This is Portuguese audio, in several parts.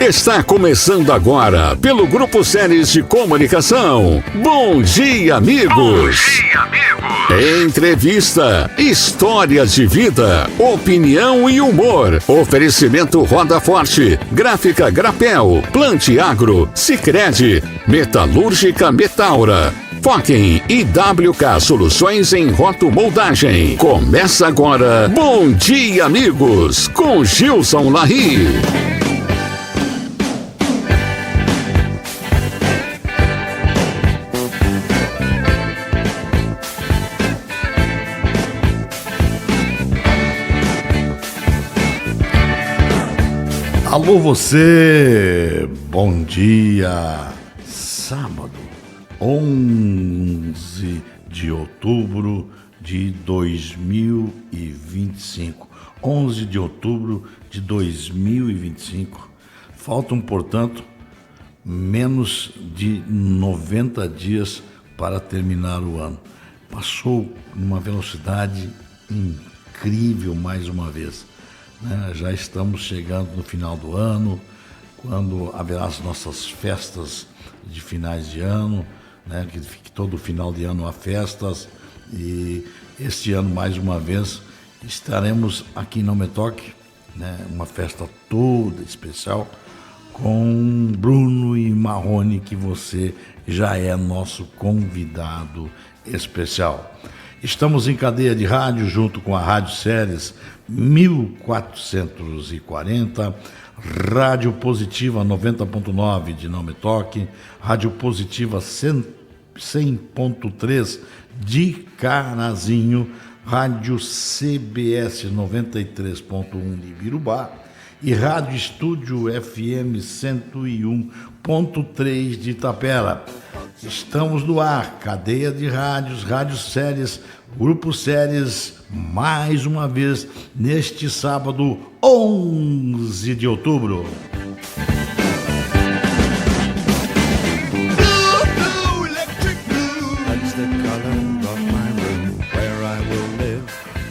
Está começando agora, pelo Grupo Séries de Comunicação. Bom dia, amigos! Bom dia, amigos! Entrevista, histórias de vida, opinião e humor. Oferecimento Roda Forte, Gráfica Grapel, Plante Agro, Sicredi, Metalúrgica Metaura, Foquem e WK Soluções em Rotomoldagem. Começa agora, Bom Dia, Amigos, com Gilson Larry. Alô você, bom dia, sábado, 11 de outubro de 2025, 11 de outubro de 2025, faltam, portanto, menos de 90 dias para terminar o ano. Passou numa velocidade incrível mais uma vez. Já estamos chegando no final do ano, quando haverá as nossas festas de finais de ano, que todo final de ano há festas, e este ano, mais uma vez, estaremos aqui no Metoque, uma festa toda especial, com Bruno e Marrone, que você já é nosso convidado especial. Estamos em cadeia de rádio junto com a Rádio Séries 1440, Rádio Positiva 90.9 de Não Me Toque, Rádio Positiva 100.3 de Carazinho, Rádio CBS 93.1 de Birubá e Rádio Estúdio FM 101.3 de Itapera. Estamos no ar, cadeia de rádios, Rádio Séries, Grupo Séries, mais uma vez, neste sábado, 11 de outubro.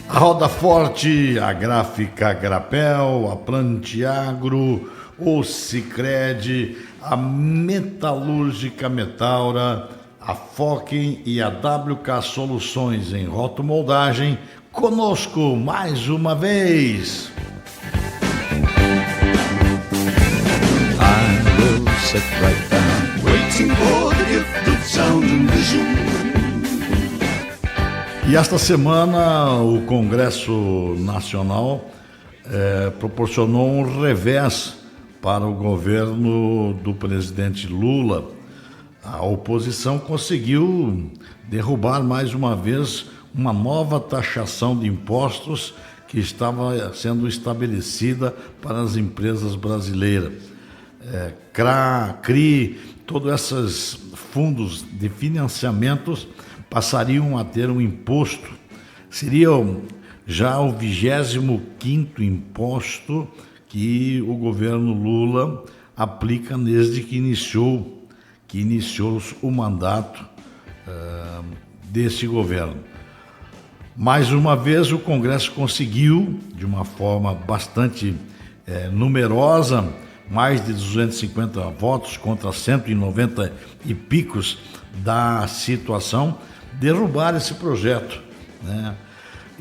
A Roda Forte, a Gráfica Grapel, a Plante Agro, o Sicredi, a Metalúrgica Metaura, a Foquem e a WK Soluções em Rotomoldagem, conosco mais uma vez. I will sit right down, waiting for the gift of sound and vision. E esta semana o Congresso Nacional proporcionou um revés para o governo do presidente Lula. A oposição conseguiu derrubar mais uma vez uma nova taxação de impostos que estava sendo estabelecida para as empresas brasileiras. CRA, CRI, todos esses fundos de financiamentos passariam a ter um imposto. Seria já o 25º imposto que o governo Lula aplica desde que iniciou o mandato desse governo. Mais uma vez, o Congresso conseguiu, de uma forma bastante numerosa, mais de 250 votos contra 190 e picos da situação, derrubar esse projeto,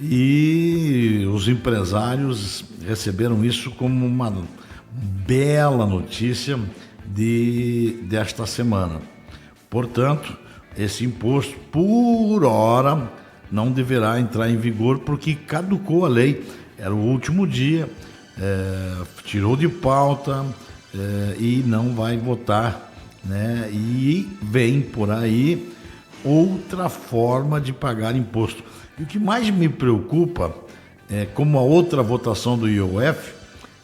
E os empresários receberam isso como uma bela notícia desta semana. Portanto, esse imposto, por hora, não deverá entrar em vigor porque caducou a lei. Era o último dia, tirou de pauta e não vai votar, E vem por aí outra forma de pagar imposto. E o que mais me preocupa, como a outra votação do IOF,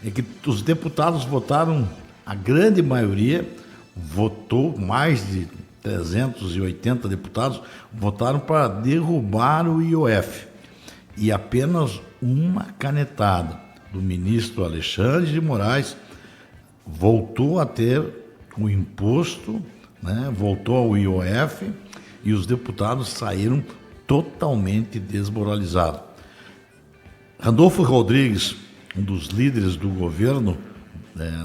é que os deputados votaram, a grande maioria votou, mais de 380 deputados votaram para derrubar o IOF. E apenas uma canetada do ministro Alexandre de Moraes voltou a ter o imposto, voltou ao IOF, e os deputados saíram totalmente desmoralizados. Randolfo Rodrigues, um dos líderes do governo,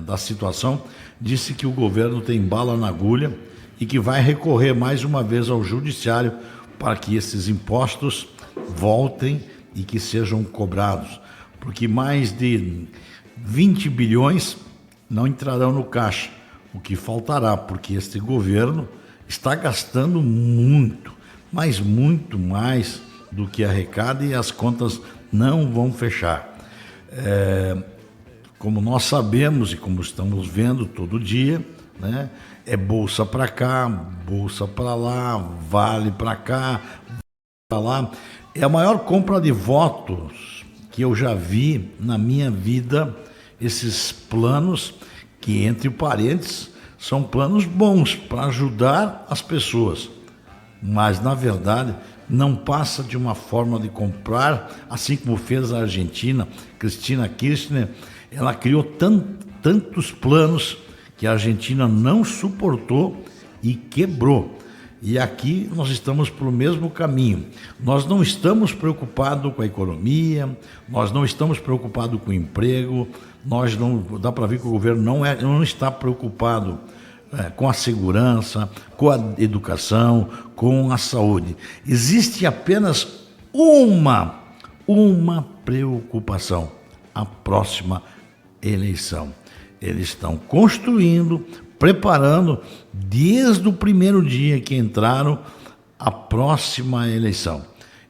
da situação, disse que o governo tem bala na agulha e que vai recorrer mais uma vez ao judiciário para que esses impostos voltem e que sejam cobrados, porque mais de 20 bilhões não entrarão no caixa, o que faltará, porque este governo está gastando muito, mas muito mais do que arrecada e as contas não vão fechar. Como nós sabemos e como estamos vendo todo dia, né, é bolsa para cá, bolsa para lá, vale para cá, para lá. É a maior compra de votos que eu já vi na minha vida, esses planos que, entre parênteses, são planos bons para ajudar as pessoas, mas na verdade não passa de uma forma de comprar, assim como fez a Argentina. Cristina Kirchner, ela criou tantos planos que a Argentina não suportou e quebrou. E aqui nós estamos pelo mesmo caminho. Nós não estamos preocupados com a economia, nós não estamos preocupados com o emprego, nós não dá para ver que o governo não está preocupado com a segurança, com a educação, com a saúde. Existe apenas uma preocupação: a próxima eleição. Eles estão construindo, preparando, desde o primeiro dia que entraram, a próxima eleição.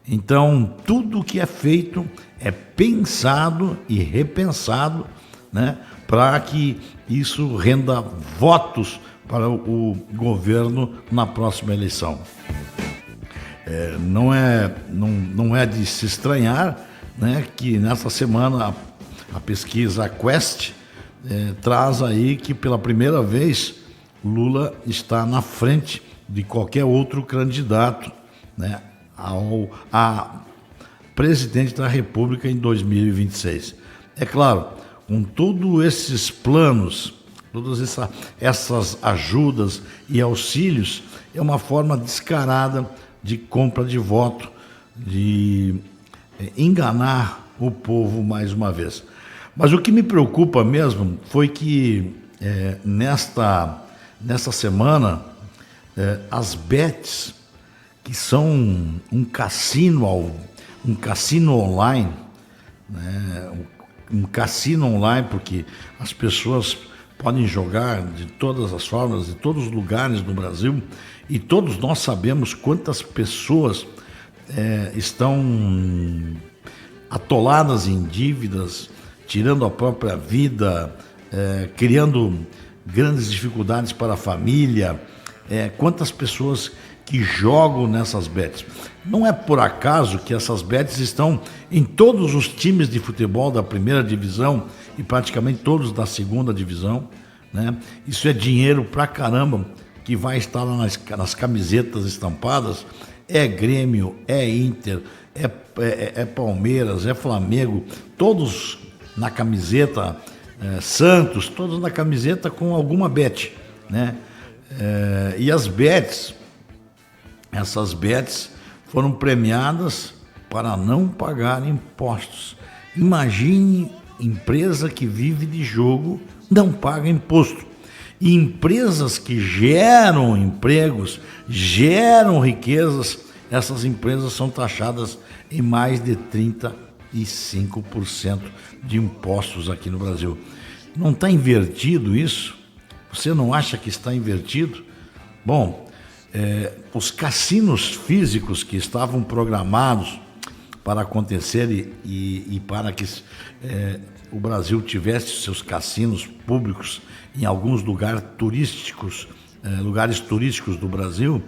Então, tudo que é feito é pensado e repensado, né, para que isso renda votos para o governo na próxima eleição. Não é de se estranhar, né, que nessa semana a pesquisa Quest traz aí que pela primeira vez Lula está na frente de qualquer outro candidato, né, a presidente da República em 2026. É claro, com todos esses planos, todas essas ajudas e auxílios, é uma forma descarada de compra de voto, de enganar o povo mais uma vez. Mas o que me preocupa mesmo foi que nesta semana as bets, que são um cassino online, né, um cassino online, porque as pessoas podem jogar de todas as formas, de todos os lugares do Brasil, e todos nós sabemos quantas pessoas estão atoladas em dívidas, tirando a própria vida, criando grandes dificuldades para a família. Quantas pessoas que jogam nessas bets. Não é por acaso que essas bets estão em todos os times de futebol da primeira divisão e praticamente todos da segunda divisão, né? Isso é dinheiro pra caramba que vai estar lá nas camisetas estampadas. É Grêmio, é Inter, é Palmeiras, é Flamengo, todos na camiseta, Santos, todos na camiseta com alguma bet, né? E as bets, essas bets foram premiadas para não pagar impostos. Imagine empresa que vive de jogo não paga imposto. E empresas que geram empregos, geram riquezas, essas empresas são taxadas em mais de 35% de impostos aqui no Brasil. Não está invertido isso? Você não acha que está invertido? Bom, os cassinos físicos que estavam programados para acontecer e para que o Brasil tivesse seus cassinos públicos em alguns lugares turísticos do Brasil,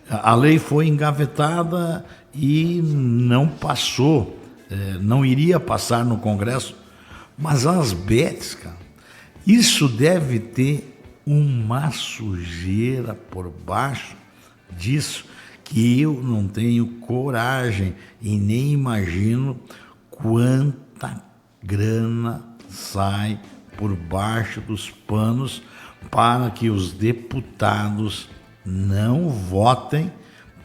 a lei foi engavetada e não passou, não iria passar no Congresso. Mas as bets, cara, isso deve ter uma sujeira por baixo disso que eu não tenho coragem e nem imagino quanta grana sai por baixo dos panos para que os deputados não votem,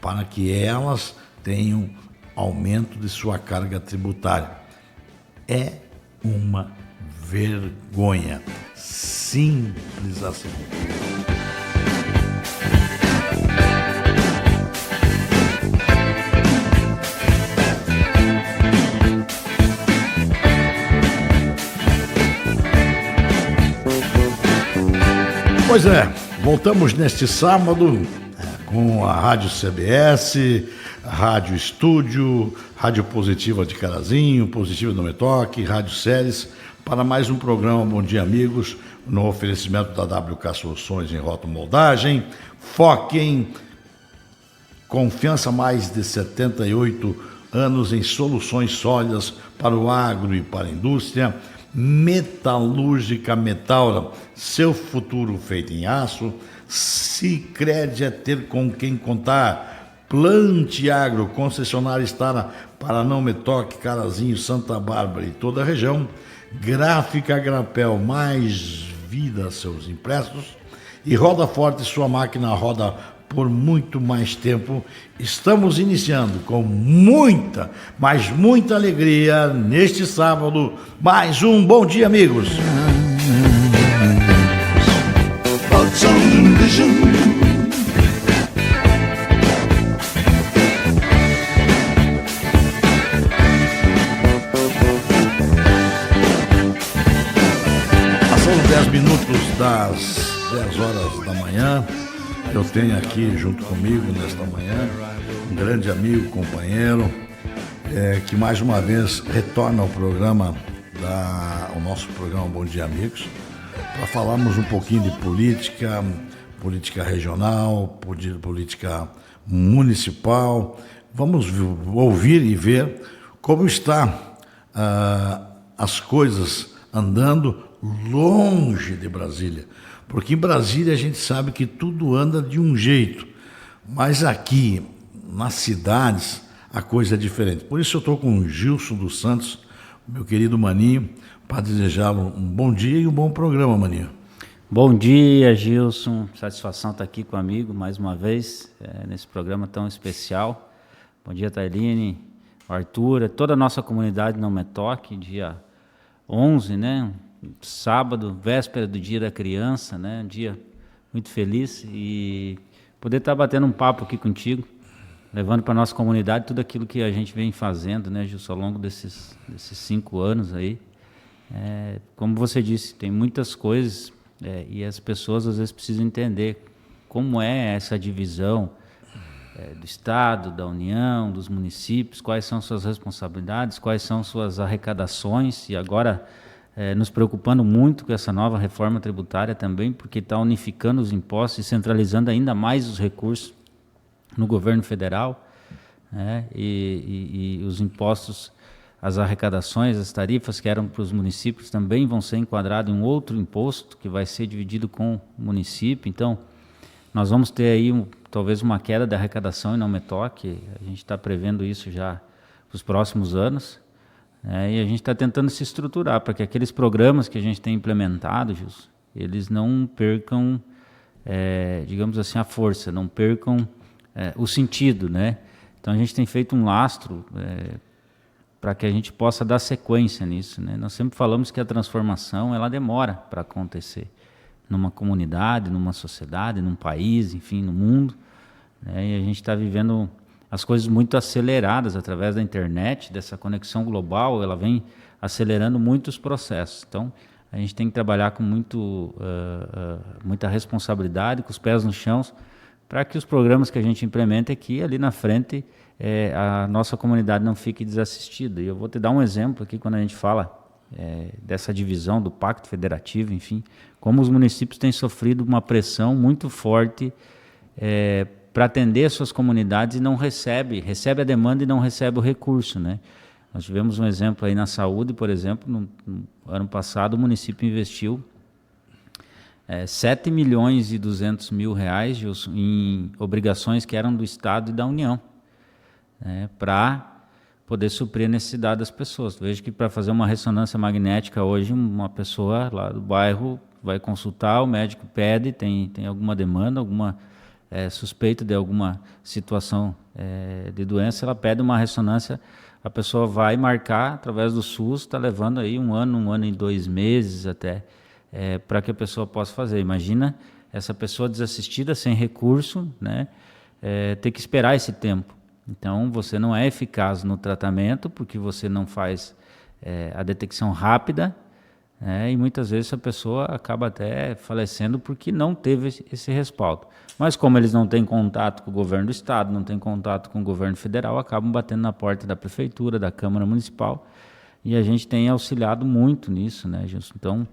para que elas tenham aumento de sua carga tributária. É uma vergonha. Simples assim. Pois é, voltamos neste sábado com a Rádio CBS, Rádio Estúdio, Rádio Positiva de Carazinho, Positiva do Metoque, Rádio Séries, para mais um programa Bom Dia Amigos, no oferecimento da WK Soluções em Rotomoldagem, Foquem, confiança mais de 78 anos em soluções sólidas para o agro e para a indústria, Metalúrgica Metaura, seu futuro feito em aço. Sicredi é ter com quem contar. Plante Agro, concessionária Estara, Paraná, Metoque, Carazinho, Santa Bárbara e toda a região. Gráfica Grapel, mais vida a seus empréstimos. E Roda Forte, sua máquina roda por muito mais tempo. Estamos iniciando com muita, mas muita alegria neste sábado, mais um Bom Dia Amigos. Passando 10 minutos das 10 horas da manhã. Eu tenho aqui junto comigo nesta manhã um grande amigo, companheiro, que mais uma vez retorna ao programa, o nosso programa Bom Dia Amigos, para falarmos um pouquinho de política, política regional, política municipal. Vamos ouvir e ver como está as coisas andando longe de Brasília. Porque em Brasília a gente sabe que tudo anda de um jeito, mas aqui, nas cidades, a coisa é diferente. Por isso eu estou com o Gilson dos Santos, meu querido Maninho, para desejá-lo um bom dia e um bom programa, Maninho. Bom dia, Gilson. Satisfação estar aqui com o amigo mais uma vez, nesse programa tão especial. Bom dia, Tailine, Arthur, toda a nossa comunidade no Metoque, dia 11, né? Sábado, véspera do Dia da Criança, né? Um dia muito feliz e poder estar batendo um papo aqui contigo, levando para a nossa comunidade tudo aquilo que a gente vem fazendo, né, Gilson, ao longo desses 5 anos aí. Como você disse, tem muitas coisas e as pessoas às vezes precisam entender como é essa divisão do Estado, da União, dos municípios, quais são suas responsabilidades, quais são suas arrecadações, e agora nos preocupando muito com essa nova reforma tributária também, porque está unificando os impostos e centralizando ainda mais os recursos no governo federal, né? E os impostos, as arrecadações, as tarifas que eram para os municípios também vão ser enquadrados em um outro imposto que vai ser dividido com o município. Então, nós vamos ter aí talvez uma queda da arrecadação em Não Metoque. A gente está prevendo isso já para os próximos anos. E a gente está tentando se estruturar para que aqueles programas que a gente tem implementado, Gilson, eles não percam, digamos assim, a força, não percam o sentido, né? Então a gente tem feito um lastro para que a gente possa dar sequência nisso, né? Nós sempre falamos que a transformação ela demora para acontecer numa comunidade, numa sociedade, num país, enfim, no mundo, né? E a gente está vivendo as coisas muito aceleradas através da internet, dessa conexão global, ela vem acelerando muitos processos. Então, a gente tem que trabalhar com muita responsabilidade, com os pés no chão, para que os programas que a gente implementa aqui, ali na frente, a nossa comunidade não fique desassistida. E eu vou te dar um exemplo aqui, quando a gente fala dessa divisão do Pacto Federativo, enfim, como os municípios têm sofrido uma pressão muito forte para atender suas comunidades e não recebe a demanda e não recebe o recurso, né? Nós tivemos um exemplo aí na saúde, por exemplo, no ano passado o município investiu 7 milhões e 200 mil reais, Gilson, em obrigações que eram do Estado e da União, né, para poder suprir a necessidade das pessoas. Veja que para fazer uma ressonância magnética hoje, uma pessoa lá do bairro vai consultar, o médico pede, tem alguma demanda, alguma suspeita de alguma situação de doença, ela pede uma ressonância, a pessoa vai marcar através do SUS, está levando aí um ano e 2 meses até para que a pessoa possa fazer. Imagina essa pessoa desassistida, sem recurso, né, ter que esperar esse tempo. Então, você não é eficaz no tratamento porque você não faz a detecção rápida, e muitas vezes a pessoa acaba até falecendo porque não teve esse respaldo. Mas como eles não têm contato com o governo do estado, não têm contato com o governo federal, acabam batendo na porta da prefeitura, da Câmara Municipal, e a gente tem auxiliado muito nisso, né, Gilson? Então,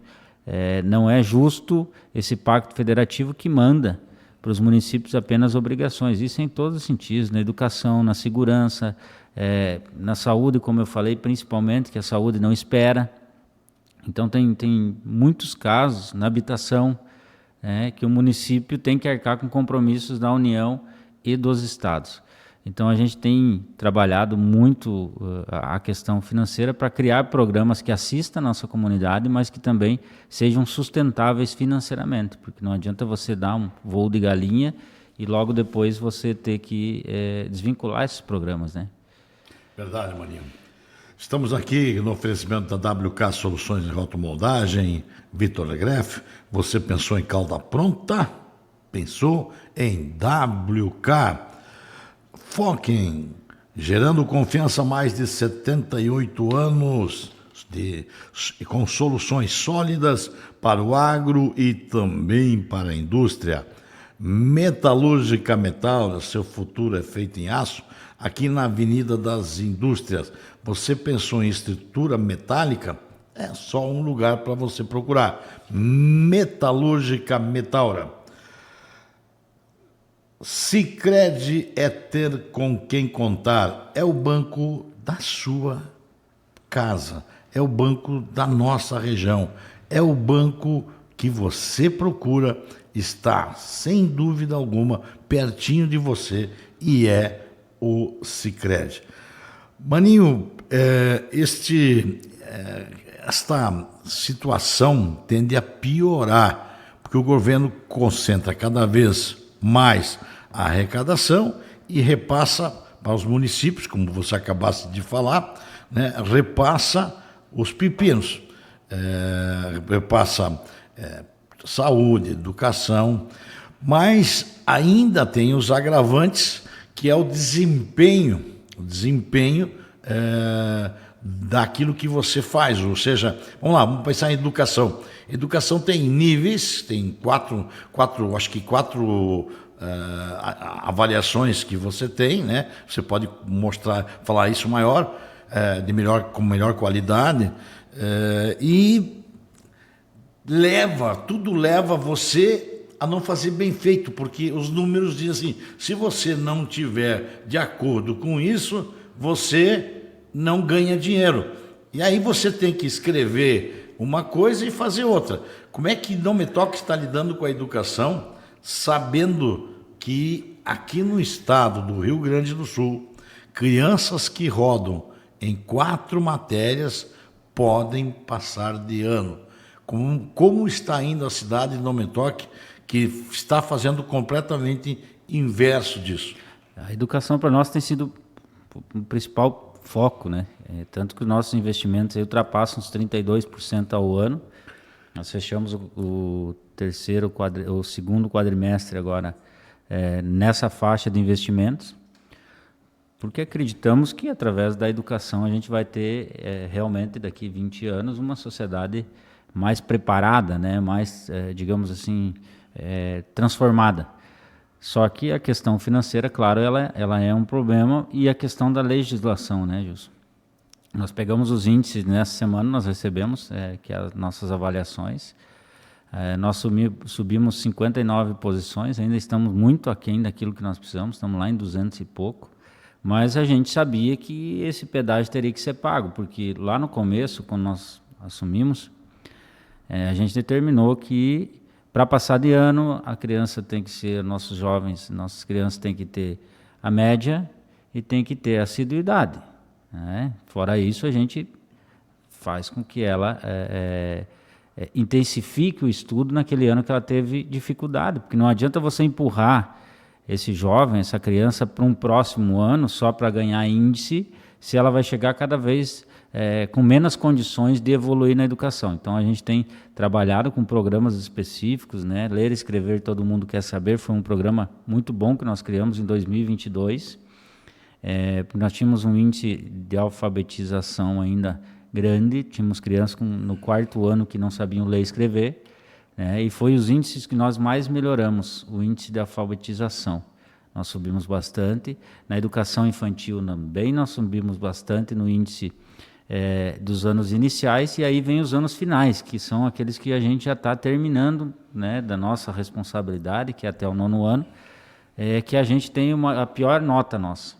não é justo esse pacto federativo que manda para os municípios apenas obrigações, isso em todos os sentidos, na educação, na segurança, na saúde, como eu falei, principalmente, que a saúde não espera. Então, tem muitos casos na habitação que o município tem que arcar com compromissos da União e dos estados. Então, a gente tem trabalhado muito a questão financeira para criar programas que assistam a nossa comunidade, mas que também sejam sustentáveis financeiramente, porque não adianta você dar um voo de galinha e logo depois você ter que desvincular esses programas, né? Verdade, Maninho. Estamos aqui no oferecimento da WK Soluções de Rotomoldagem, Vitor Greff. Você pensou em calda pronta? Pensou em WK. Foquem, gerando confiança há mais de 78 anos, com soluções sólidas para o agro e também para a indústria. Metalúrgica Metal, seu futuro é feito em aço, aqui na Avenida das Indústrias. Você pensou em estrutura metálica? É só um lugar para você procurar. Metalúrgica Metaura. Sicredi é ter com quem contar. É o banco da sua casa. É o banco da nossa região. É o banco que você procura. Está, sem dúvida alguma, pertinho de você e é o Sicredi. Maninho, esta situação tende a piorar, porque o governo concentra cada vez mais a arrecadação e repassa para os municípios, como você acabaste de falar, né, repassa os pepinos, repassa saúde, educação, mas ainda tem os agravantes, que é o desempenho daquilo que você faz, ou seja, vamos pensar em educação. Educação tem níveis, tem quatro avaliações que você tem, né? Você pode falar isso com melhor qualidade, e tudo leva você a não fazer bem feito, porque os números dizem assim, se você não tiver de acordo com isso, você não ganha dinheiro. E aí você tem que escrever uma coisa e fazer outra. Como é que Não Me Toque está lidando com a educação, sabendo que aqui no estado do Rio Grande do Sul, crianças que rodam em 4 matérias podem passar de ano? Como está indo a cidade de Não Me Toque, que está fazendo completamente inverso disso? A educação para nós tem sido o principal foco, né? Tanto que os nossos investimentos aí ultrapassam os 32% ao ano. Nós fechamos o segundo quadrimestre agora nessa faixa de investimentos, porque acreditamos que através da educação a gente vai ter realmente daqui 20 anos uma sociedade mais preparada, né? Mais, digamos assim, transformada. Só que a questão financeira, claro, ela é um problema, e a questão da legislação, né, Gilson? Nós pegamos os índices nessa semana, nós recebemos que as nossas avaliações, nós subimos 59 posições, ainda estamos muito aquém daquilo que nós precisamos, estamos lá em 200 e pouco, mas a gente sabia que esse pedágio teria que ser pago, porque lá no começo, quando nós assumimos, a gente determinou que para passar de ano, a criança tem que ser, nossas crianças têm que ter a média e tem que ter a assiduidade, né? Fora isso, a gente faz com que ela intensifique o estudo naquele ano que ela teve dificuldade, porque não adianta você empurrar esse jovem, essa criança, para um próximo ano só para ganhar índice, se ela vai chegar cada vez com menos condições de evoluir na educação. Então, a gente tem trabalhado com programas específicos, né? Ler e Escrever Todo Mundo Quer Saber foi um programa muito bom que nós criamos em 2022. Nós tínhamos um índice de alfabetização ainda grande, tínhamos crianças no 4º ano que não sabiam ler e escrever, né? E foi os índices que nós mais melhoramos, o índice de alfabetização. Nós subimos bastante. Na educação infantil também nós subimos bastante no índice dos anos iniciais, e aí vem os anos finais, que são aqueles que a gente já está terminando, né, da nossa responsabilidade, que é até o 9º ano, que a gente tem a pior nota nossa.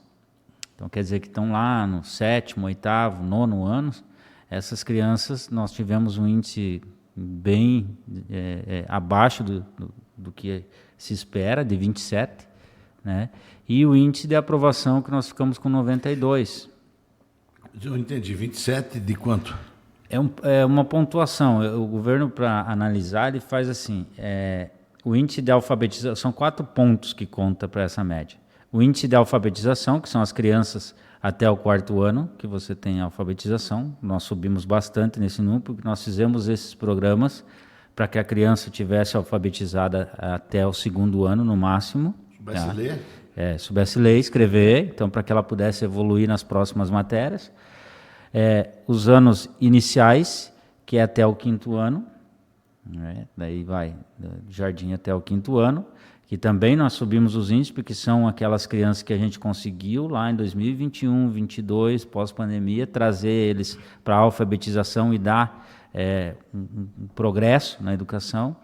Então, quer dizer que estão lá no 7º, 8º, 9º ano, essas crianças, nós tivemos um índice bem abaixo do que se espera, de 27, né? E o índice de aprovação que nós ficamos com 92. Eu entendi, 27 de quanto? É uma pontuação. O governo, para analisar, ele faz assim, o índice de alfabetização, são 4 pontos que conta para essa média. O índice de alfabetização, que são as crianças até o 4º ano, que você tem a alfabetização. Nós subimos bastante nesse número, porque nós fizemos esses programas para que a criança tivesse alfabetizada até o 2º ano, no máximo. Soubesse ler? Soubesse ler e escrever, então para que ela pudesse evoluir nas próximas matérias. Os anos iniciais, que é até o 5º ano, né? Daí vai do jardim até o 5º ano, que também nós subimos os índices, porque são aquelas crianças que a gente conseguiu lá em 2021, 2022, pós-pandemia, trazer eles para a alfabetização e dar um progresso na educação.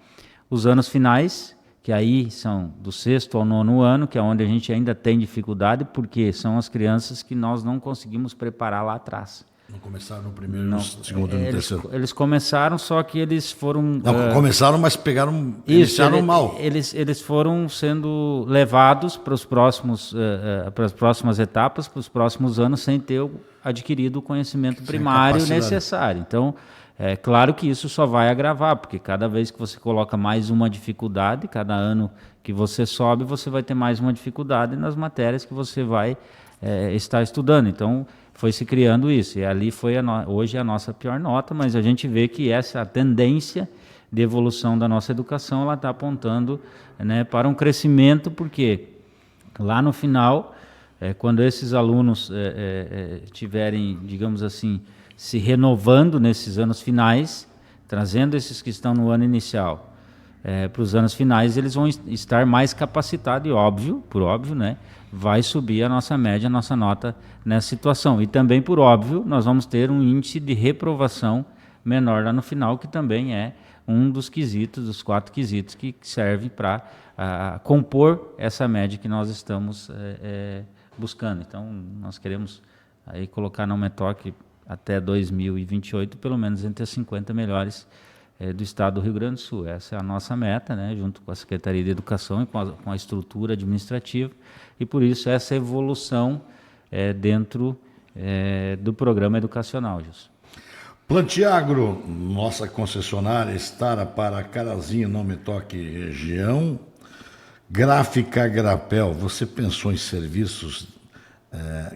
Os anos finais, que aí são do 6º ao 9º ano, que é onde a gente ainda tem dificuldade, porque são as crianças que nós não conseguimos preparar lá atrás. Não começaram no primeiro, no segundo e no terceiro? Eles começaram, só que eles foram... Não, começaram, mas iniciaram mal. Eles foram sendo levados para as próximas etapas, para os próximos anos, sem ter adquirido o conhecimento primário necessário. Então, é claro que isso só vai agravar, porque cada vez que você coloca mais uma dificuldade, cada ano que você sobe, você vai ter mais uma dificuldade nas matérias que você vai estar estudando. Então, foi se criando isso. E ali foi hoje a nossa pior nota, mas a gente vê que essa tendência de evolução da nossa educação, ela está apontando, né, para um crescimento, porque lá no final, quando esses alunos tiverem, digamos assim, se renovando nesses anos finais, trazendo esses que estão no ano inicial para os anos finais, eles vão estar mais capacitados e por óbvio, né, vai subir a nossa média, a nossa nota nessa situação. E também, por óbvio, nós vamos ter um índice de reprovação menor lá no final, que também é um dos quesitos, dos 4 quesitos que servem para compor essa média que nós estamos buscando. Então, nós queremos aí colocar na Umetoc até 2028, pelo menos entre as 50 melhores do estado do Rio Grande do Sul. Essa é a nossa meta, né, junto com a Secretaria de Educação e com a estrutura administrativa, e por isso essa evolução dentro do programa educacional, Gilson. Plantiagro, nossa concessionária, está para Carazinho, não me toque região. Gráfica Grapel, você pensou em serviços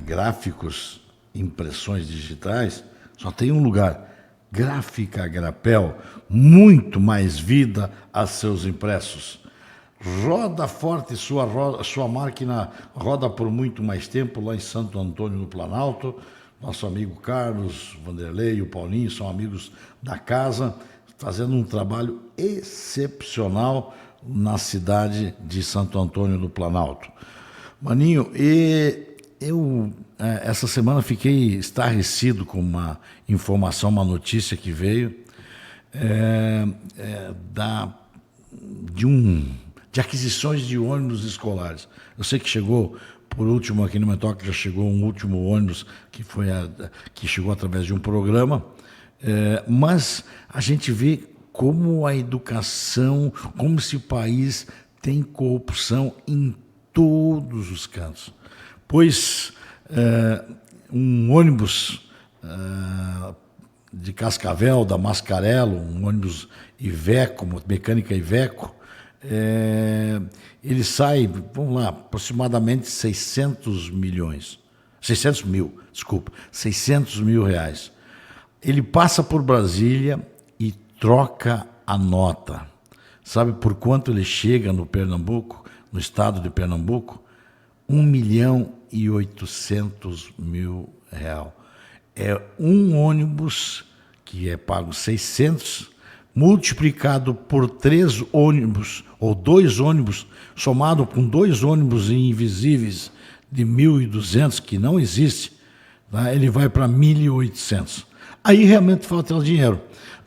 gráficos, impressões digitais? Só tem um lugar. Gráfica Grapel, muito mais vida a seus impressos. Roda forte, sua máquina roda por muito mais tempo lá em Santo Antônio do Planalto. Nosso amigo Carlos, Vanderlei e o Paulinho são amigos da casa, fazendo um trabalho excepcional na cidade de Santo Antônio do Planalto. Maninho, eu essa semana fiquei estarrecido com uma informação, uma notícia que veio de aquisições de ônibus escolares. Eu sei que chegou, por último, aqui no Umetoc, já chegou um último ônibus que chegou através de um programa, mas a gente vê como a educação, como esse país tem corrupção em todos os cantos. Pois um ônibus de Cascavel, da Mascarello, um ônibus Iveco, mecânica Iveco, ele sai, vamos lá, aproximadamente 600 milhões. 600 mil, desculpa, 600 mil reais. Ele passa por Brasília e troca a nota. Sabe por quanto ele chega no Pernambuco, no estado de Pernambuco? 1.800.000 reais. É um ônibus que é pago 600, multiplicado por 3 ônibus, ou 2 ônibus, somado com 2 ônibus invisíveis de 1.200, que não existe, tá? Ele vai para 1.800. Aí realmente falta o dinheiro.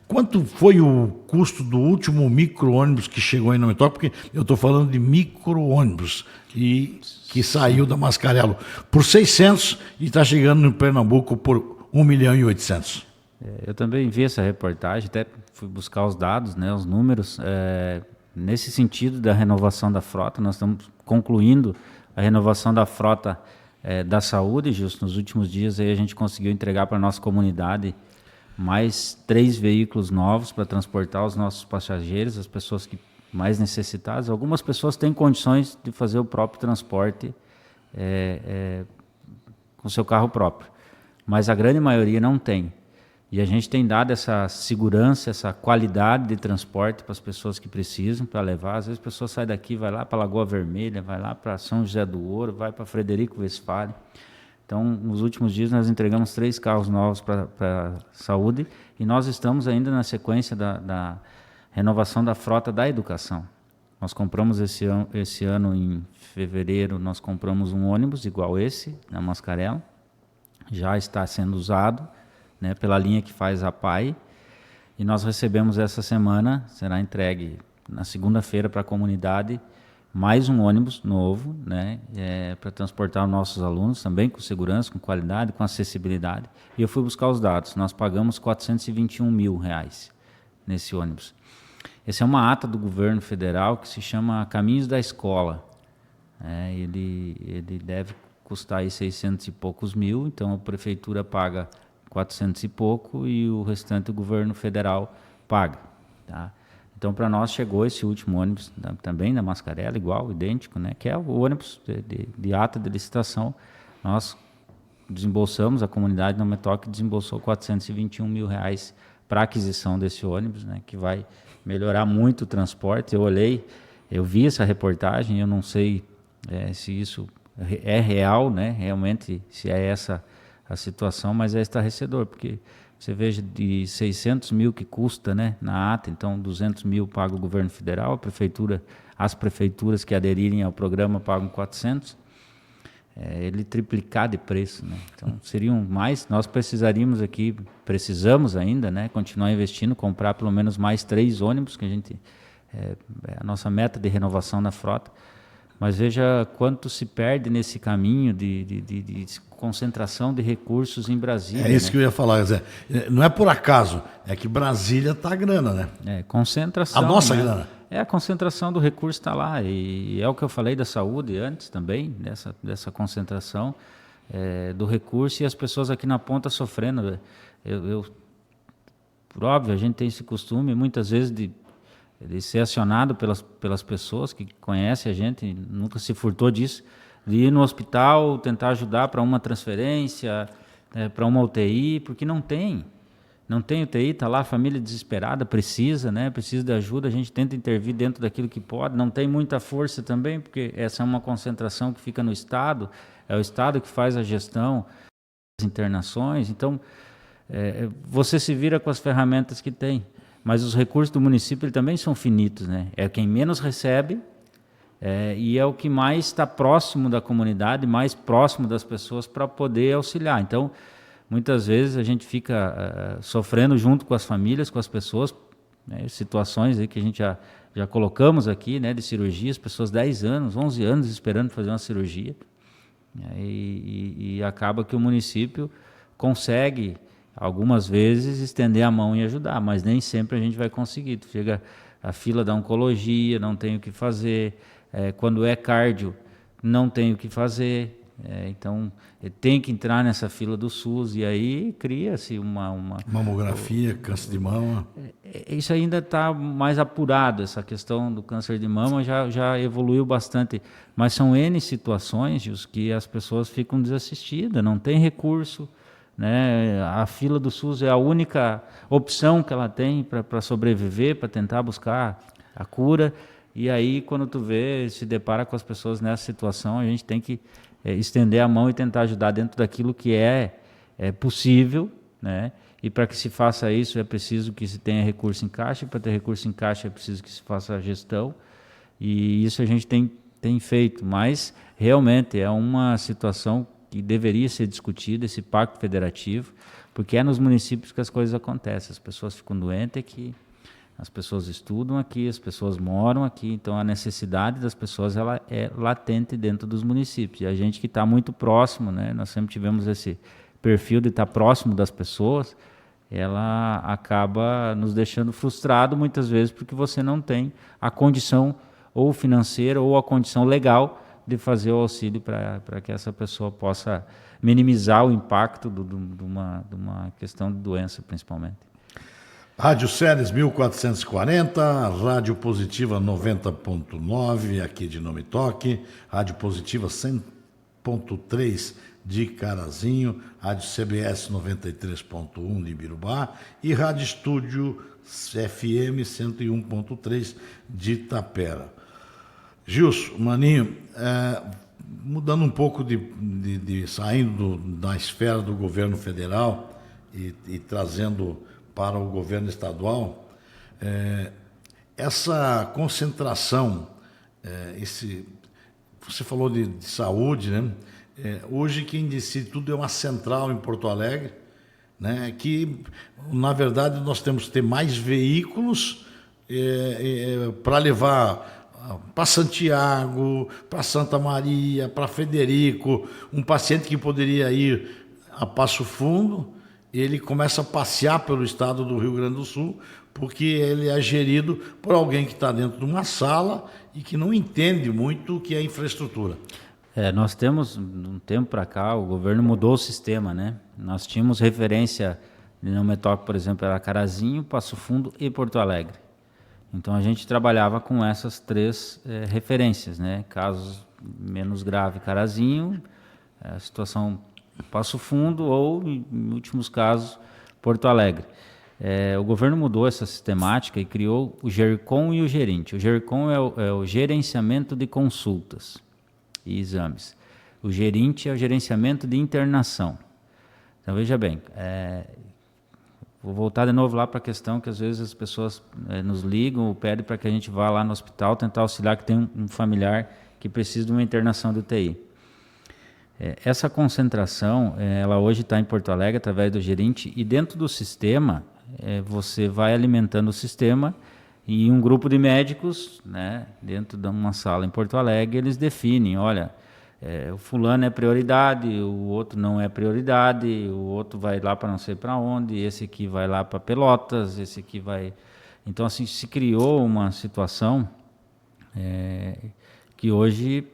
Quanto foi o custo do último micro-ônibus que chegou aí na Metoc? Porque eu estou falando de micro-ônibus que saiu da Mascarello por 600 e está chegando no Pernambuco por 1.800.000. Eu também vi essa reportagem, até fui buscar os dados, né, os números. Nesse sentido da renovação da frota, nós estamos concluindo a renovação da frota da saúde. Justo nos últimos dias aí a gente conseguiu entregar para a nossa comunidade mais 3 veículos novos para transportar os nossos passageiros, as pessoas que mais necessitadas. Algumas pessoas têm condições de fazer o próprio transporte com seu carro próprio, mas a grande maioria não tem. E a gente tem dado essa segurança, essa qualidade de transporte para as pessoas que precisam, para levar. Às essa pessoa sai daqui, vai lá para a Lagoa Vermelha, vai lá para São José do Ouro, vai para Frederico Westphalen. Então, nos últimos dias, nós entregamos 3 carros novos para a saúde e nós estamos ainda na sequência da renovação da frota da educação. Nós compramos esse ano, em fevereiro, nós compramos um ônibus igual esse, na Mascarello. Já está sendo usado, né, pela linha que faz a PAI. E nós recebemos essa semana, será entregue na segunda-feira para a comunidade, mais um ônibus novo, né, para transportar os nossos alunos, também com segurança, com qualidade, com acessibilidade. E eu fui buscar os dados. Nós pagamos R$421 mil nesse ônibus. Essa é uma ata do governo federal que se chama Caminhos da Escola. Ele deve custar aí 600 e poucos mil, então a prefeitura paga 400 e pouco e o restante o governo federal paga, tá? Então, para nós chegou esse último ônibus, também da Mascarello, igual, idêntico, né? Que é o ônibus de ata de licitação. Nós desembolsamos, a comunidade da Metoc desembolsou R$421 mil para a aquisição desse ônibus, né? Que vai melhorar muito o transporte. Eu vi essa reportagem, eu não sei se isso é real, né? Realmente, se é essa a situação, mas é estarrecedor, porque você veja de 600 mil que custa, né, na ata, então 200 mil paga o governo federal, as prefeituras que aderirem ao programa pagam 400, ele triplicar de preço, né? Então seriam mais, nós precisamos ainda, né, continuar investindo, comprar pelo menos mais 3 ônibus, que é a nossa meta de renovação da frota. Mas veja quanto se perde nesse caminho de concentração de recursos em Brasília. É isso, né, que eu ia falar, Zé. Não é por acaso, é que Brasília está a grana, né? Concentração. A nossa, né, grana. A concentração do recurso está lá. E é o que eu falei da saúde antes também, dessa concentração do recurso e as pessoas aqui na ponta sofrendo. Por óbvio, a gente tem esse costume muitas vezes de ser acionado pelas pessoas que conhecem a gente, nunca se furtou disso, de ir no hospital, tentar ajudar para uma transferência, para uma UTI, porque não tem UTI, está lá a família desesperada, precisa de ajuda, a gente tenta intervir dentro daquilo que pode, não tem muita força também, porque essa é uma concentração que fica no Estado, é o Estado que faz a gestão das internações, então você se vira com as ferramentas que tem. Mas os recursos do município também são finitos, né? É quem menos recebe e é o que mais está próximo da comunidade, mais próximo das pessoas para poder auxiliar. Então, muitas vezes a gente fica sofrendo junto com as famílias, com as pessoas, né? Situações aí que a gente já colocamos aqui, né, de cirurgias, pessoas 10 anos, 11 anos esperando fazer uma cirurgia. E acaba que o município consegue algumas vezes estender a mão e ajudar, mas nem sempre a gente vai conseguir. Chega a fila da oncologia, não tem o que fazer. Quando é cardio, não tem o que fazer. Então, tem que entrar nessa fila do SUS e aí cria-se uma... Mamografia, câncer de mama. Isso ainda está mais apurado, essa questão do câncer de mama já evoluiu bastante, mas são N situações, Gilson, que as pessoas ficam desassistidas, não tem recurso, né? A fila do SUS é a única opção que ela tem para sobreviver, para tentar buscar a cura, e aí quando tu se depara com as pessoas nessa situação, a gente tem que estender a mão e tentar ajudar dentro daquilo que é possível, né? E para que se faça isso é preciso que se tenha recurso em caixa, e para ter recurso em caixa é preciso que se faça a gestão, e isso a gente tem feito, mas realmente é uma situação que deveria ser discutida, esse pacto federativo, porque é nos municípios que as coisas acontecem, as pessoas ficam doentes aqui, as pessoas estudam aqui, as pessoas moram aqui, então a necessidade das pessoas ela é latente dentro dos municípios. E a gente que está muito próximo, né, nós sempre tivemos esse perfil de estar próximo das pessoas, ela acaba nos deixando frustrado muitas vezes porque você não tem a condição ou financeira ou a condição legal de fazer o auxílio para que essa pessoa possa minimizar o impacto de uma questão de doença, principalmente. Rádio Ceres 1440, Rádio Positiva 90.9 aqui de Nome Toque, Rádio Positiva 100.3 de Carazinho, Rádio CBS 93.1 de Ibirubá e Rádio Estúdio FM 101.3 de Itapera. Gilson, Maninho, mudando um pouco saindo da esfera do governo federal e trazendo para o governo estadual, essa concentração, você falou de saúde, né? Hoje quem decide tudo é uma central em Porto Alegre, né? Que, na verdade, nós temos que ter mais veículos para levar para Santiago, para Santa Maria, para Frederico, um paciente que poderia ir a Passo Fundo, ele começa a passear pelo estado do Rio Grande do Sul, porque ele é gerido por alguém que está dentro de uma sala e que não entende muito o que é infraestrutura. Nós temos, um tempo para cá, o governo mudou o sistema, né? Nós tínhamos referência de Nome Toque, por exemplo, era Carazinho, Passo Fundo e Porto Alegre. Então a gente trabalhava com essas três referências, né? Casos menos grave, Carazinho, a situação Passo Fundo ou, em últimos casos, Porto Alegre. O governo mudou essa sistemática e criou o GERCOM e o Gerente. O GERCOM é o gerenciamento de consultas e exames. O Gerente é o gerenciamento de internação. Então, veja bem, vou voltar de novo lá para a questão que às vezes as pessoas nos ligam ou pedem para que a gente vá lá no hospital tentar auxiliar que tem um familiar que precisa de uma internação de UTI. Essa concentração, ela hoje está em Porto Alegre através do Gerente e dentro do sistema, você vai alimentando o sistema e um grupo de médicos, né, dentro de uma sala em Porto Alegre, eles definem, olha, o fulano é prioridade, o outro não é prioridade, o outro vai lá para não sei para onde, esse aqui vai lá para Pelotas, esse aqui vai... Então, assim, se criou uma situação que hoje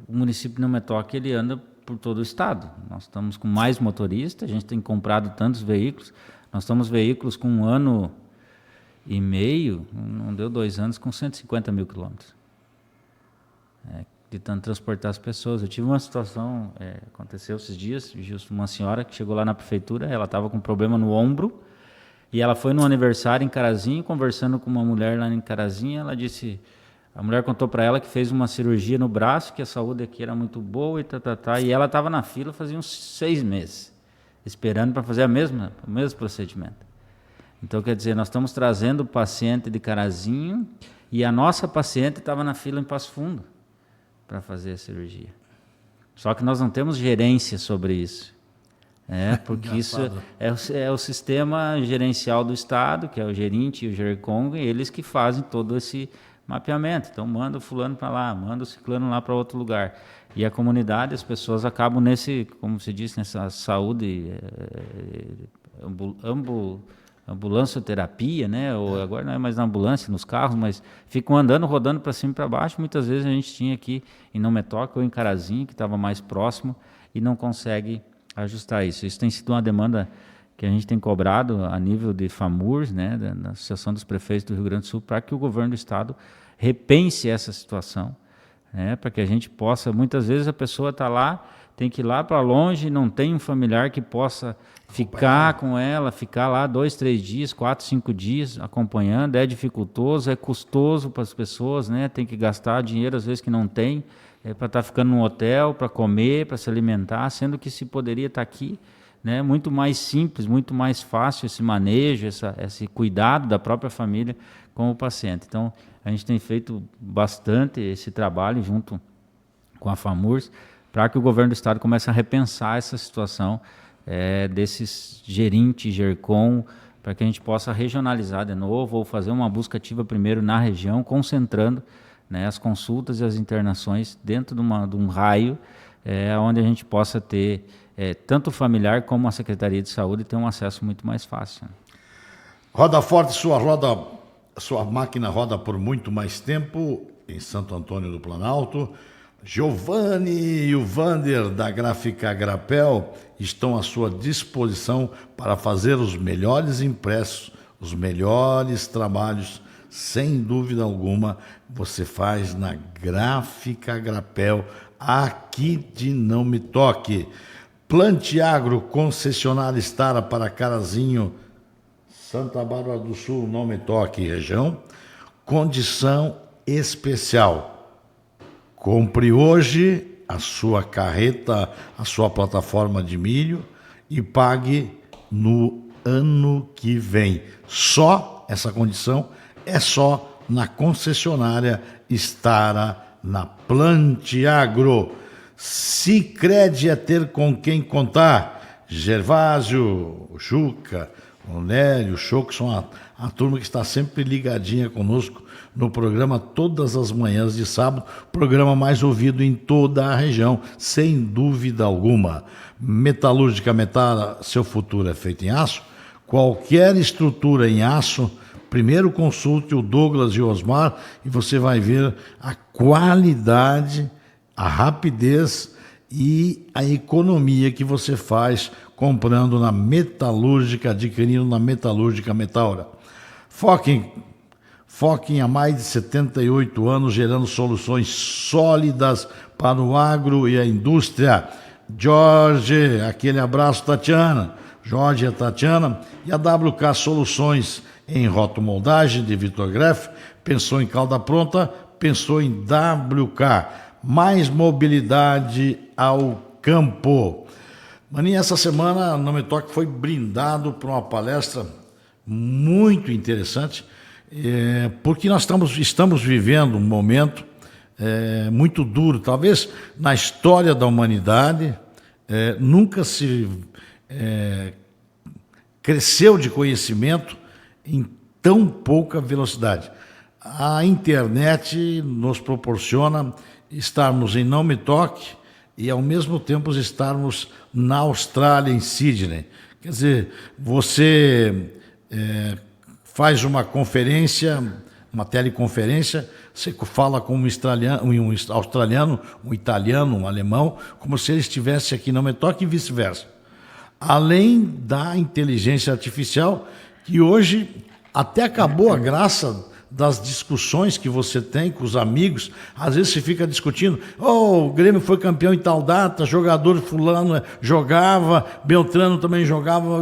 o município de Nome Toque, ele anda por todo o estado. Nós estamos com mais motoristas, a gente tem comprado tantos veículos, nós estamos veículos com 1 ano e meio, não deu 2 anos, com 150 mil quilômetros. Tentando transportar as pessoas. Eu tive uma situação, aconteceu esses dias, justo uma senhora que chegou lá na prefeitura, ela estava com um problema no ombro, e ela foi no aniversário em Carazinho, conversando com uma mulher lá em Carazinho, ela disse... A mulher contou para ela que fez uma cirurgia no braço, que a saúde aqui era muito boa e ela estava na fila fazia uns 6 meses, esperando para fazer o mesmo procedimento. Então, quer dizer, nós estamos trazendo o paciente de Carazinho e a nossa paciente estava na fila em Passo Fundo para fazer a cirurgia. Só que nós não temos gerência sobre isso. Porque isso é o sistema gerencial do Estado, que é o Gerente e o GERCOM, eles que fazem todo esse mapeamento. Então, manda o fulano para lá, manda o ciclano lá para outro lugar. E a comunidade, as pessoas acabam nessa saúde ambulancioterapia, né? Ou agora não é mais na ambulância, nos carros, mas ficam andando, rodando para cima e para baixo. Muitas vezes a gente tinha aqui em Não Me Toque ou em Carazinho, que estava mais próximo, e não consegue ajustar isso. Isso tem sido uma demanda que a gente tem cobrado a nível de FAMURS, né, da Associação dos Prefeitos do Rio Grande do Sul, para que o governo do estado repense essa situação, né, para que a gente possa, muitas vezes a pessoa está lá, tem que ir lá para longe, não tem um familiar que possa ficar com ela, ficar lá 2, 3 dias, 4, 5 dias acompanhando, é dificultoso, é custoso para as pessoas, né, tem que gastar dinheiro às vezes que não tem, para estar ficando num hotel, para comer, para se alimentar, sendo que se poderia estar aqui, né, muito mais simples, muito mais fácil esse manejo, esse cuidado da própria família com o paciente. Então, a gente tem feito bastante esse trabalho junto com a FAMURS para que o governo do estado comece a repensar essa situação desses gerentes, GERCOM, para que a gente possa regionalizar de novo ou fazer uma busca ativa primeiro na região, concentrando, né, as consultas e as internações dentro de um raio onde a gente possa ter tanto o familiar como a Secretaria de Saúde ter um acesso muito mais fácil. Roda Forte, sua máquina roda por muito mais tempo em Santo Antônio do Planalto. Giovanni e o Vander da Gráfica Grapel estão à sua disposição para fazer os melhores impressos, os melhores trabalhos. Sem dúvida alguma, você faz na Gráfica Grapel, aqui de Não Me Toque. Plantiagro, concessionária Estara para Carazinho, Santa Bárbara do Sul, Não Me Toque, região. Condição especial. Compre hoje a sua carreta, a sua plataforma de milho e pague no ano que vem. Só essa condição é só na concessionária Estara, na Plantiagro. Sicredi é ter com quem contar. Gervásio, o Juca, o Nélio, o Choco, são a turma que está sempre ligadinha conosco no programa todas as manhãs de sábado, programa mais ouvido em toda a região, sem dúvida alguma. Metalúrgica Metara, seu futuro é feito em aço. Qualquer estrutura em aço, primeiro consulte o Douglas e o Osmar e você vai ver a qualidade, a rapidez e a economia que você faz comprando na Metalúrgica, adquirindo na Metalúrgica Metaura. Foquem há mais de 78 anos, gerando soluções sólidas para o agro e a indústria. Jorge, aquele abraço, Tatiana. Jorge e a Tatiana. E a WK Soluções em rotomoldagem de Vitor Greff. Pensou em calda pronta, pensou em WK. Mais mobilidade ao campo. Maninha, essa semana Não Me Toque foi brindado por uma palestra muito interessante, porque nós estamos vivendo um momento muito duro, talvez na história da humanidade, nunca se cresceu de conhecimento em tão pouca velocidade. A internet nos proporciona estarmos em Não Me Toque e ao mesmo tempo estarmos na Austrália, em Sydney. Quer dizer, você faz uma conferência, uma teleconferência, você fala com um australiano, um italiano, um alemão, como se ele estivesse aqui Não Me Toque e vice-versa. Além da inteligência artificial, que hoje até acabou a graça das discussões que você tem com os amigos. Às vezes você fica discutindo, o Grêmio foi campeão em tal data, jogador fulano jogava, Beltrano também jogava,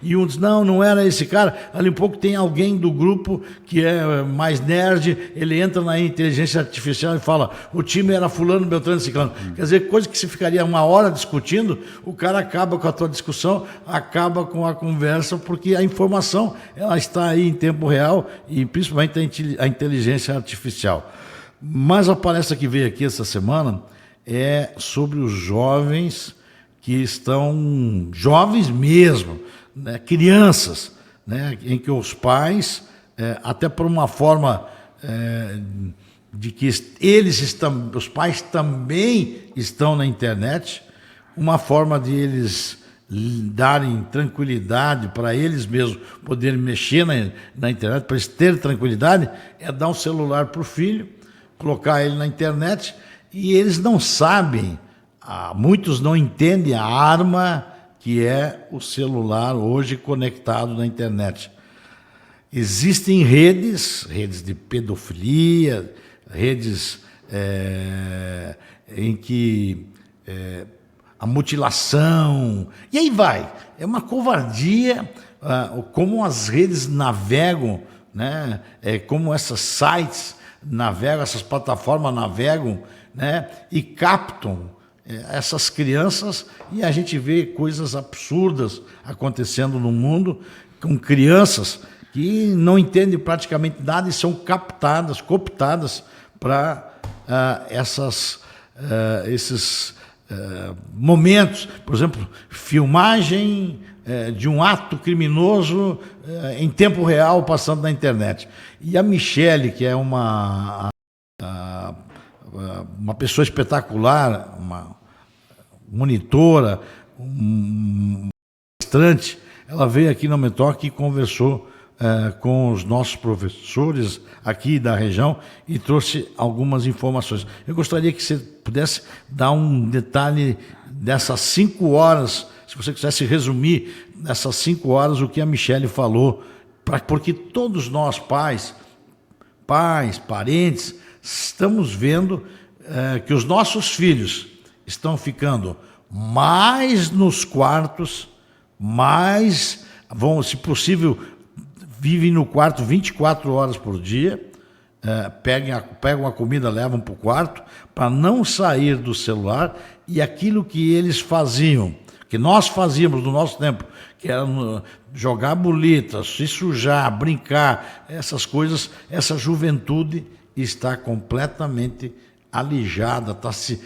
e um diz, não era esse cara. Ali um pouco tem alguém do grupo que é mais nerd, ele entra na inteligência artificial e fala, o time era fulano, Beltrano, ciclano. Quer dizer, coisa que se ficaria uma hora discutindo, o cara acaba com a tua discussão, acaba com a conversa, porque a informação ela está aí em tempo real e principalmente a inteligência artificial. Mas a palestra que veio aqui essa semana é sobre os jovens que estão jovens mesmo, né, crianças, né, em que os pais, até por uma forma de que os pais também estão na internet, uma forma de eles darem tranquilidade para eles mesmos poderem mexer na internet, para eles terem tranquilidade, é dar um celular para o filho, colocar ele na internet, e eles não sabem, muitos não entendem a arma que é o celular hoje conectado na internet. Existem redes de pedofilia, redes em que a mutilação, e aí vai. É uma covardia como as redes navegam, né? Como esses sites navegam, essas plataformas navegam, né? E captam essas crianças, e a gente vê coisas absurdas acontecendo no mundo com crianças que não entendem praticamente nada e são cooptadas para esses momentos. Por exemplo, filmagem de um ato criminoso em tempo real passando na internet. E a Michele, que é uma pessoa espetacular, uma monitora, palestrante, ela veio aqui no Metoque e conversou com os nossos professores aqui da região e trouxe algumas informações. Eu gostaria que você pudesse dar um detalhe dessas 5 horas, se você quisesse resumir nessas 5 horas o que a Michele falou, porque todos nós, pais, parentes, estamos vendo que os nossos filhos estão ficando mais nos quartos, mais vão, se possível, vivem no quarto 24 horas por dia, pegam a comida, levam para o quarto, para não sair do celular, e aquilo que eles faziam, que nós fazíamos no nosso tempo, que era jogar bolita, se sujar, brincar, essas coisas, essa juventude está completamente alijada, está se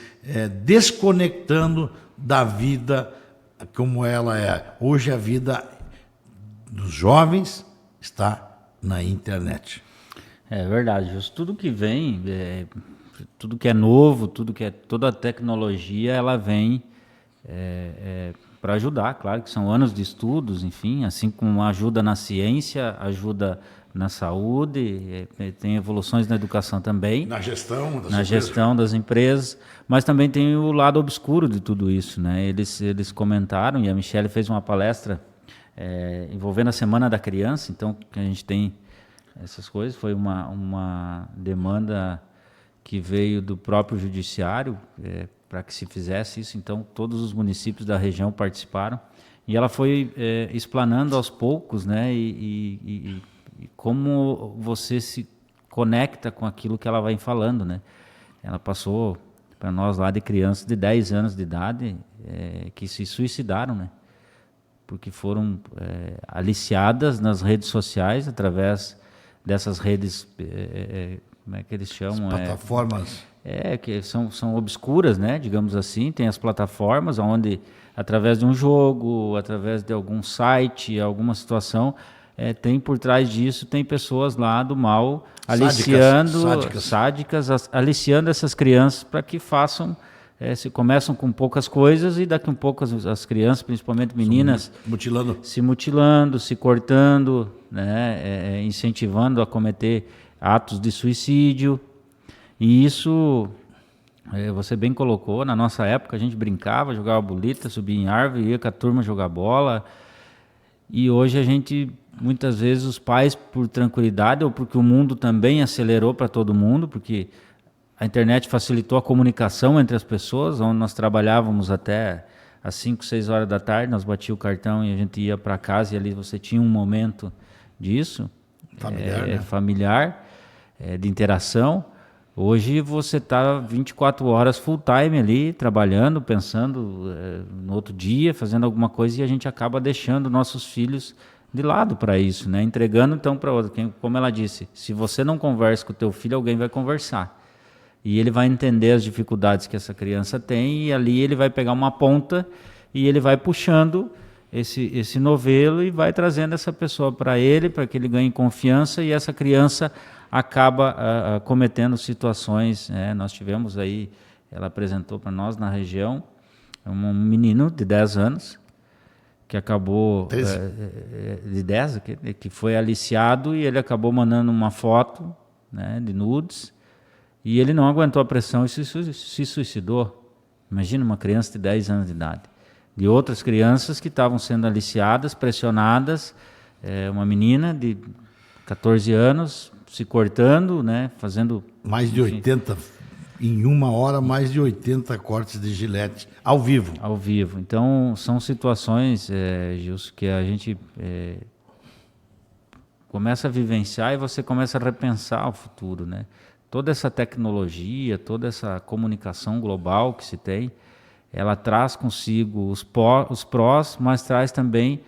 desconectando da vida como ela é. Hoje a vida dos jovens está na internet. É verdade, Justo. Tudo que vem, tudo que é novo, toda a tecnologia, ela vem para ajudar, claro que são anos de estudos, enfim, assim como ajuda na ciência, ajuda na saúde, tem evoluções na educação também. Na gestão gestão das empresas, mas também tem o lado obscuro de tudo isso, né? Eles comentaram, e a Michele fez uma palestra envolvendo a Semana da Criança, então que a gente tem essas coisas, foi uma demanda que veio do próprio judiciário para que se fizesse isso, então todos os municípios da região participaram, e ela foi explanando aos poucos, né, e como você se conecta com aquilo que ela vai falando, né. Ela passou para nós lá de crianças de 10 anos de idade que se suicidaram, né, porque foram aliciadas nas redes sociais, através dessas redes, como é que eles chamam? As plataformas. Que são obscuras, né? Digamos assim. Tem as plataformas onde, através de um jogo, através de algum site, alguma situação, tem por trás disso, tem pessoas lá do mal aliciando, sádicas, aliciando essas crianças para que façam... se começam com poucas coisas e daqui a um pouco as crianças, principalmente meninas, se mutilando, se cortando, né, incentivando a cometer atos de suicídio. E isso, você bem colocou, na nossa época a gente brincava, jogava bolita, subia em árvore, ia com a turma jogar bola. E hoje a gente, muitas vezes, os pais, por tranquilidade ou porque o mundo também acelerou para todo mundo, porque... A internet facilitou a comunicação entre as pessoas, onde nós trabalhávamos até às 5, 6 horas da tarde, nós batíamos o cartão e a gente ia para casa, e ali você tinha um momento disso, familiar, de interação. Hoje você está 24 horas full time ali, trabalhando, pensando no outro dia, fazendo alguma coisa, e a gente acaba deixando nossos filhos de lado para isso, né? Entregando então para outro. Como ela disse, se você não conversa com o teu filho, alguém vai conversar. E ele vai entender as dificuldades que essa criança tem, e ali ele vai pegar uma ponta e ele vai puxando esse novelo e vai trazendo essa pessoa para ele, para que ele ganhe confiança, e essa criança acaba cometendo situações. Nós tivemos aí, ela apresentou para nós na região, um menino de 10 anos, que acabou... 13. De 10, que foi aliciado e ele acabou mandando uma foto, né, de nudes, e ele não aguentou a pressão e se suicidou. Imagina uma criança de 10 anos de idade. De outras crianças que estavam sendo aliciadas, pressionadas, uma menina de 14 anos se cortando, né, fazendo... Mais de 80, em uma hora, mais de 80 cortes de gilete, ao vivo. Ao vivo. Então, são situações, Gilson, que a gente começa a vivenciar e você começa a repensar o futuro, né? Toda essa tecnologia, toda essa comunicação global que se tem, ela traz consigo os prós, mas traz também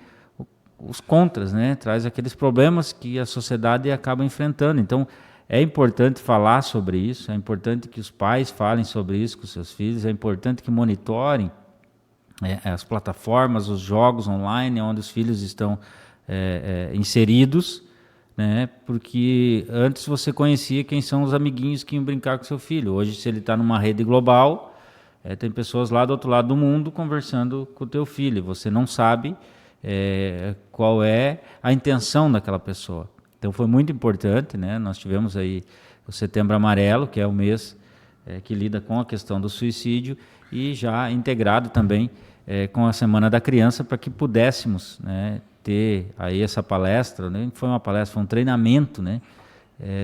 os contras, né? Traz aqueles problemas que a sociedade acaba enfrentando. Então, é importante falar sobre isso, é importante que os pais falem sobre isso com seus filhos, é importante que monitorem as plataformas, os jogos online onde os filhos estão inseridos, né? Porque antes você conhecia quem são os amiguinhos que iam brincar com seu filho. Hoje, se ele está numa rede global, tem pessoas lá do outro lado do mundo conversando com o teu filho. Você não sabe qual é a intenção daquela pessoa. Então foi muito importante, né? Nós tivemos aí o Setembro Amarelo, que é o mês que lida com a questão do suicídio, e já integrado também com a Semana da Criança, para que pudéssemos, né, ter aí essa palestra, né? Foi uma palestra, foi um treinamento, né,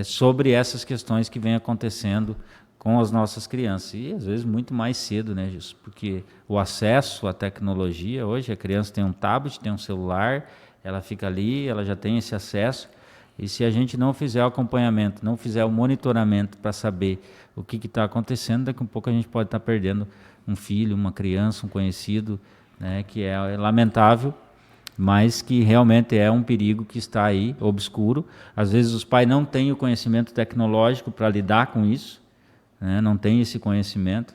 sobre essas questões que vem acontecendo com as nossas crianças, e às vezes muito mais cedo, né, Gilson? Porque o acesso à tecnologia, hoje a criança tem um tablet, tem um celular, ela fica ali, ela já tem esse acesso, e se a gente não fizer o acompanhamento, não fizer o monitoramento para saber o que está acontecendo, daqui a um pouco a gente pode estar perdendo um filho, uma criança, um conhecido, né, que é lamentável, mas que realmente é um perigo que está aí, obscuro. Às vezes os pais não têm o conhecimento tecnológico para lidar com isso, né? Não tem esse conhecimento,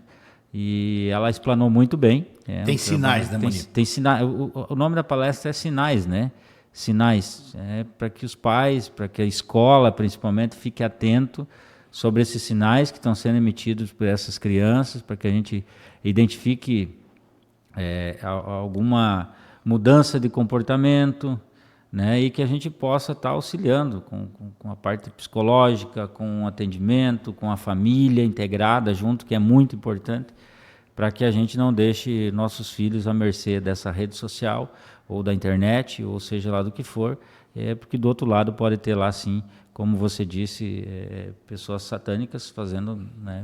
e ela explanou muito bem. Tem sinais, né, Maninho? Tem sinais. O nome da palestra é Sinais, né? Sinais, para que os pais, para que a escola principalmente fique atento sobre esses sinais que estão sendo emitidos por essas crianças, para que a gente identifique alguma mudança de comportamento, né, e que a gente possa estar auxiliando com a parte psicológica, com o atendimento, com a família integrada junto, que é muito importante, para que a gente não deixe nossos filhos à mercê dessa rede social ou da internet, ou seja lá do que for, porque do outro lado pode ter lá, sim, como você disse, pessoas satânicas fazendo, né,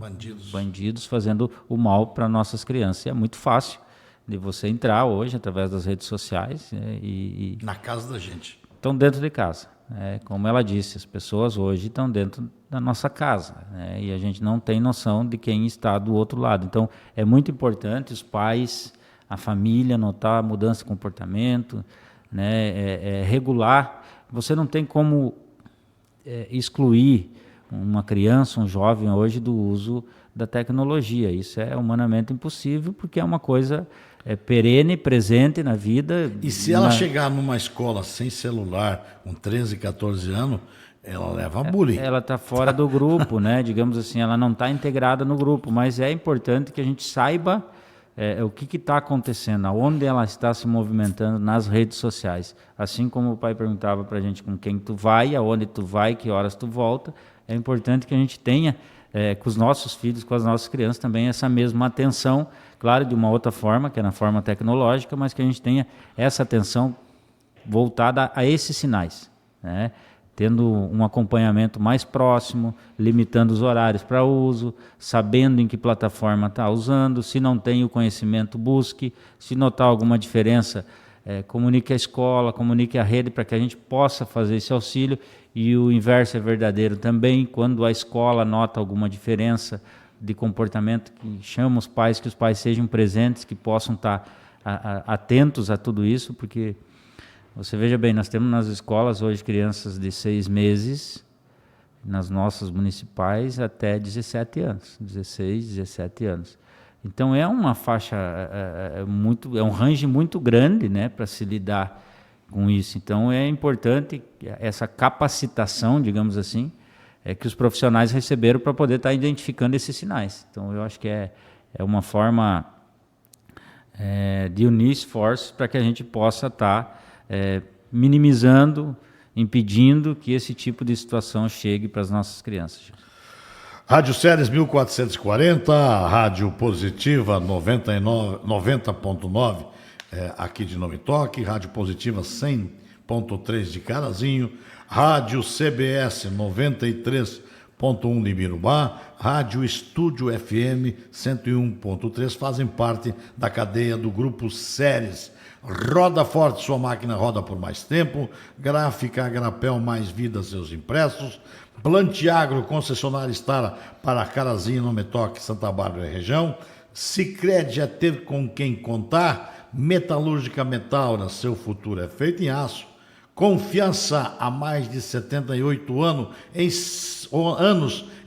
bandidos fazendo o mal para nossas crianças. E é muito fácil de você entrar hoje através das redes sociais e na casa da gente. Estão dentro de casa. Como ela disse, as pessoas hoje estão dentro da nossa casa, né, e a gente não tem noção de quem está do outro lado. Então, é muito importante os pais, a família notar a mudança de comportamento, né, regular. Você não tem como excluir uma criança, um jovem hoje do uso da tecnologia. Isso é humanamente impossível, porque é uma coisa perene, presente na vida. E se ela chegar numa escola sem celular, com 13, 14 anos, ela leva bullying. Ela está fora do grupo, né? Digamos assim, ela não está integrada no grupo, mas é importante que a gente saiba o que está acontecendo, aonde ela está se movimentando nas redes sociais. Assim como o pai perguntava para a gente com quem tu vai, aonde tu vai, que horas tu volta, é importante que a gente tenha com os nossos filhos, com as nossas crianças também essa mesma atenção, claro, de uma outra forma, que é na forma tecnológica, mas que a gente tenha essa atenção voltada a esses sinais, né? Tendo um acompanhamento mais próximo, limitando os horários para uso, sabendo em que plataforma está usando. Se não tem o conhecimento, busque. Se notar alguma diferença, comunique à escola, comunique à rede, para que a gente possa fazer esse auxílio. E o inverso é verdadeiro também, quando a escola nota alguma diferença de comportamento, que chama os pais, que os pais sejam presentes, que possam estar atentos a tudo isso, porque... Você veja bem, nós temos nas escolas hoje crianças de 6 meses, nas nossas municipais, até 17 anos, 16, 17 anos. Então é uma faixa, é um range muito grande, né, para se lidar com isso. Então é importante essa capacitação, digamos assim, que os profissionais receberam para poder estar identificando esses sinais. Então eu acho que é uma forma de unir esforços para que a gente possa estar minimizando, impedindo que esse tipo de situação chegue para as nossas crianças. Rádio Ceres 1440, Rádio Positiva 90.9 aqui de Nome Toque, Rádio Positiva 100.3 de Carazinho, Rádio CBS 93.1 de Mirubá, Rádio Estúdio FM 101.3 fazem parte da cadeia do Grupo Ceres. Roda Forte, sua máquina roda por mais tempo. Gráfica Agrapel, mais vida seus impressos. Plantiagro, concessionária Star para Carazinho, Nome Toque, Santa Bárbara e região. Sicredi é ter com quem contar. Metalúrgica Metaura, seu futuro é feito em aço. Confiança há mais de 78 anos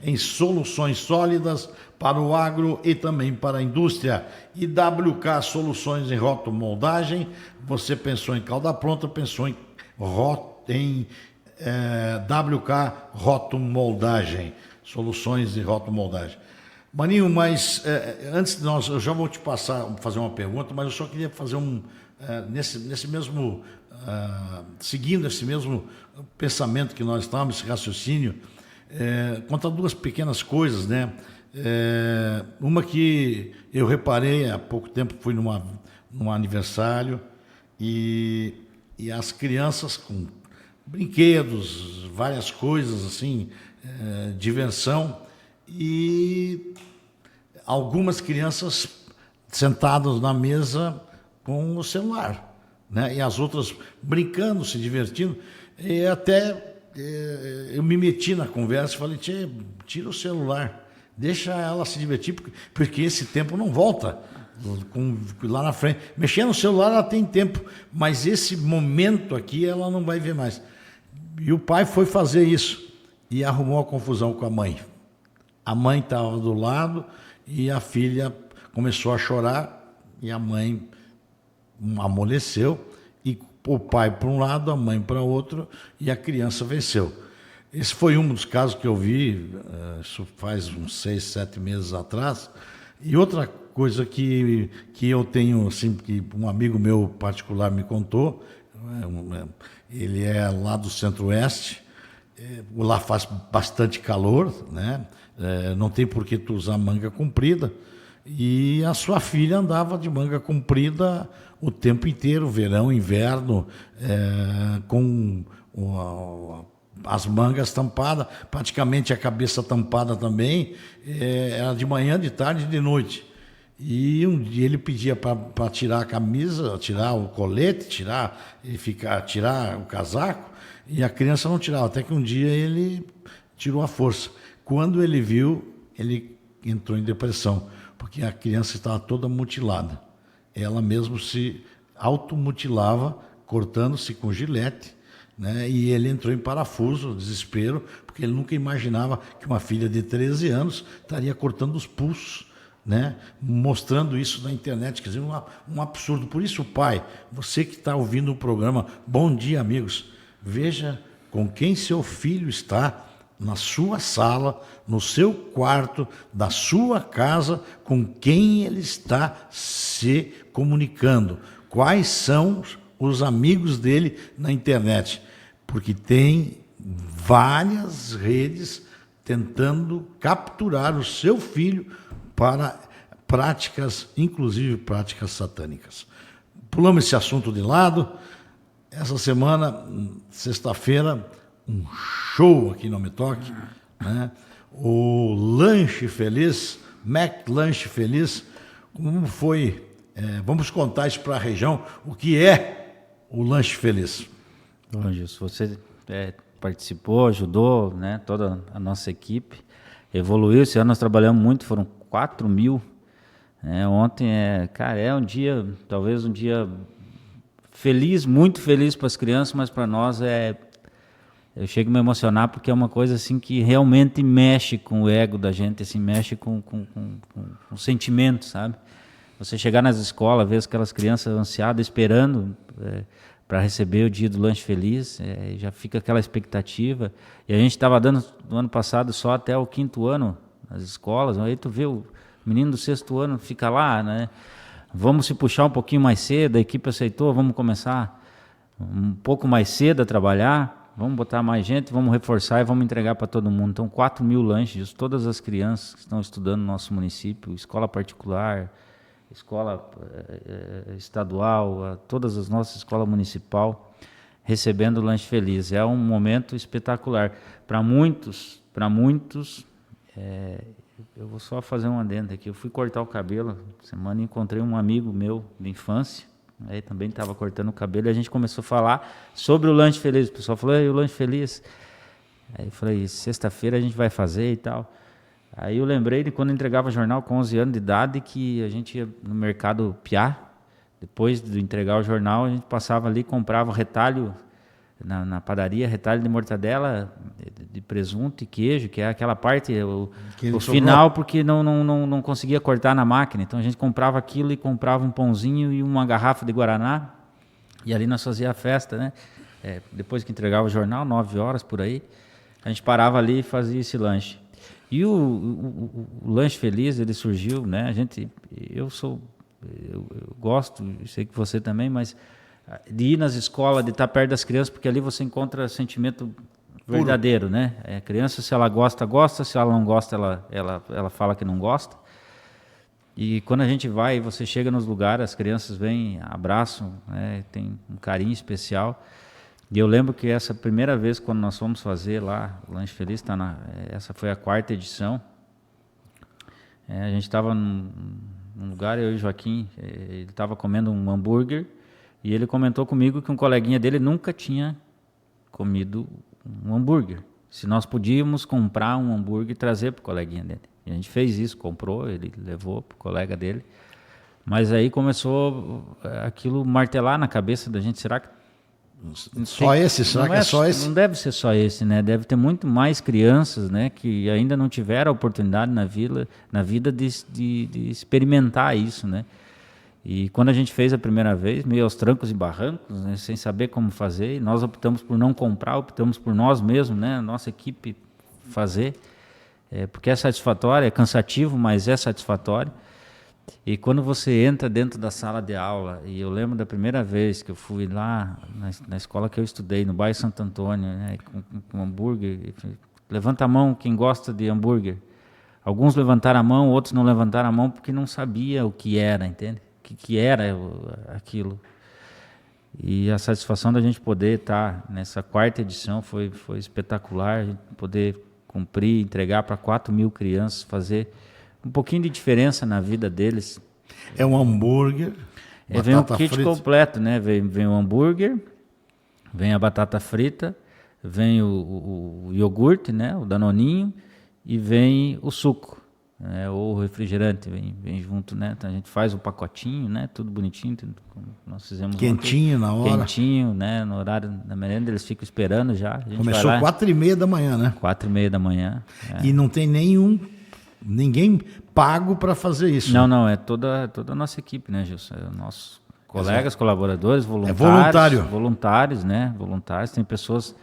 em soluções sólidas para o agro e também para a indústria. E WK Soluções em rotomoldagem. Você pensou em calda pronta, pensou em WK Rotomoldagem. Soluções de rotomoldagem. Maninho, mas antes de nós, eu já vou te fazer uma pergunta, mas eu só queria fazer nesse mesmo, seguindo esse mesmo pensamento que nós estávamos, esse raciocínio, contar duas pequenas coisas, né? Uma que eu reparei há pouco tempo, fui num aniversário e as crianças com brinquedos, várias coisas assim, diversão, e algumas crianças sentadas na mesa com o celular, né? E as outras brincando, se divertindo, e até eu me meti na conversa e falei, tira o celular, deixa ela se divertir, porque esse tempo não volta lá na frente. Mexer no celular ela tem tempo, mas esse momento aqui ela não vai ver mais. E o pai foi fazer isso e arrumou a confusão com a mãe. A mãe estava do lado e a filha começou a chorar e a mãe amoleceu, e o pai para um lado, a mãe para outro, e a criança venceu. Esse foi um dos casos que eu vi, isso faz uns 6, 7 meses atrás. E outra coisa que eu tenho, assim, que um amigo meu particular me contou, ele é lá do Centro-Oeste, lá faz bastante calor, né? Não tem por que tu usar manga comprida, e a sua filha andava de manga comprida o tempo inteiro, verão, inverno, com as mangas tampadas, praticamente a cabeça tampada também, era de manhã, de tarde e de noite. E um dia ele pedia para tirar a camisa, tirar o colete, tirar o casaco, e a criança não tirava, até que um dia ele tirou a força. Quando ele viu, ele entrou em depressão, porque a criança estava toda mutilada. Ela mesmo se automutilava, cortando-se com gilete, né? E ele entrou em parafuso, desespero, porque ele nunca imaginava que uma filha de 13 anos estaria cortando os pulsos, né? Mostrando isso na internet, quer dizer, um absurdo. Por isso, pai, você que está ouvindo o programa, bom dia, amigos, veja com quem seu filho está na sua sala, no seu quarto, da sua casa, com quem ele está se comunicando, quais são os amigos dele na internet, porque tem várias redes tentando capturar o seu filho para práticas, inclusive práticas satânicas. Pulamos esse assunto de lado. Essa semana, sexta-feira, um show aqui no Me Toque, né? O Lanche Feliz, Mac Lanche Feliz, como foi? Vamos contar isso para a região, o que é o Lanche Feliz. Bom, Gilson, você participou, ajudou, né? Toda a nossa equipe evoluiu. Esse ano nós trabalhamos muito, foram 4.000. Ontem é um dia, talvez um dia feliz, muito feliz para as crianças, mas para nós eu chego a me emocionar, porque é uma coisa assim que realmente mexe com o ego da gente, assim, mexe com o sentimento, sabe? Você chegar nas escolas, ver aquelas crianças ansiadas, esperando para receber o dia do Lanche Feliz, já fica aquela expectativa. E a gente estava dando no ano passado só até o 5º ano nas escolas, aí tu vê o menino do 6º ano fica lá, né? vamos se puxar um pouquinho mais cedo, a equipe aceitou, vamos começar um pouco mais cedo a trabalhar, vamos botar mais gente, vamos reforçar e vamos entregar para todo mundo. Então, 4.000 lanches, todas as crianças que estão estudando no nosso município, escola particular, escola estadual, todas as nossas escolas municipal, recebendo o Lanche Feliz. É um momento espetacular. Para muitos, eu vou só fazer um adendo aqui. Eu fui cortar o cabelo semana e encontrei um amigo meu de infância, aí também estava cortando o cabelo, e a gente começou a falar sobre o Lanche Feliz. O pessoal falou, o Lanche Feliz. Aí eu falei, sexta-feira a gente vai fazer e tal. Aí eu lembrei de quando eu entregava jornal com 11 anos de idade, que a gente ia no mercado Piá, depois de entregar o jornal, a gente passava ali, comprava retalho na padaria, retalho de mortadela, de presunto e queijo, que é aquela parte, o final, porque não conseguia cortar na máquina. Então a gente comprava aquilo e comprava um pãozinho e uma garrafa de Guaraná, e ali nós fazia a festa, né? Depois que entregava o jornal, 9 horas por aí, a gente parava ali e fazia esse lanche. E o Lanche Feliz, ele surgiu, né? Eu gosto, sei que você também, mas de ir nas escolas, de estar perto das crianças, porque ali você encontra sentimento verdadeiro, né? A criança, se ela gosta, se ela não gosta, ela fala que não gosta. E quando a gente vai, você chega nos lugares, as crianças vêm, abraçam, né? Tem um carinho especial. E eu lembro que essa primeira vez, quando nós fomos fazer lá, o Lanche Feliz, essa foi a 4ª edição. A gente estava num lugar, eu e o Joaquim, ele estava comendo um hambúrguer, e ele comentou comigo que um coleguinha dele nunca tinha comido um hambúrguer. Se nós podíamos comprar um hambúrguer e trazer para o coleguinha dele. E a gente fez isso, comprou, ele levou para o colega dele. Mas aí começou aquilo martelar na cabeça da gente, será que só esse? Será que é só esse? Não deve ser só esse, né? Deve ter muito mais crianças, né, que ainda não tiveram a oportunidade na vida de experimentar isso, né? E quando a gente fez a primeira vez, meio aos trancos e barrancos, né, sem saber como fazer, e nós optamos por não comprar, optamos por nós mesmos, né, a nossa equipe fazer, porque é satisfatório, é cansativo, mas é satisfatório. E quando você entra dentro da sala de aula, e eu lembro da primeira vez que eu fui lá na escola que eu estudei, no bairro Santo Antônio, né, com hambúrguer, levanta a mão quem gosta de hambúrguer. Alguns levantaram a mão, outros não levantaram a mão porque não sabia o que era, entende? O que era aquilo. E a satisfação da gente poder estar nessa 4ª edição foi espetacular, a gente poder cumprir, entregar para 4.000 crianças, fazer um pouquinho de diferença na vida deles. É um hambúrguer, vem um kit frita completo, né? Vem o hambúrguer, vem a batata frita, vem o iogurte, né? O danoninho, e vem o suco, né? Ou o refrigerante, vem junto, né? Então a gente faz o pacotinho, né? Tudo bonitinho, tudo como nós fizemos quentinho ontem, na hora. Quentinho, né? No horário da merenda, eles ficam esperando já. Começou 4h30 da manhã, né? 4h30 da manhã. E não tem ninguém pago para fazer isso. Não, é toda a nossa equipe, né, Gilson? Nossos colegas, colaboradores, voluntários. Voluntário. Voluntários, né? Voluntários. Tem pessoas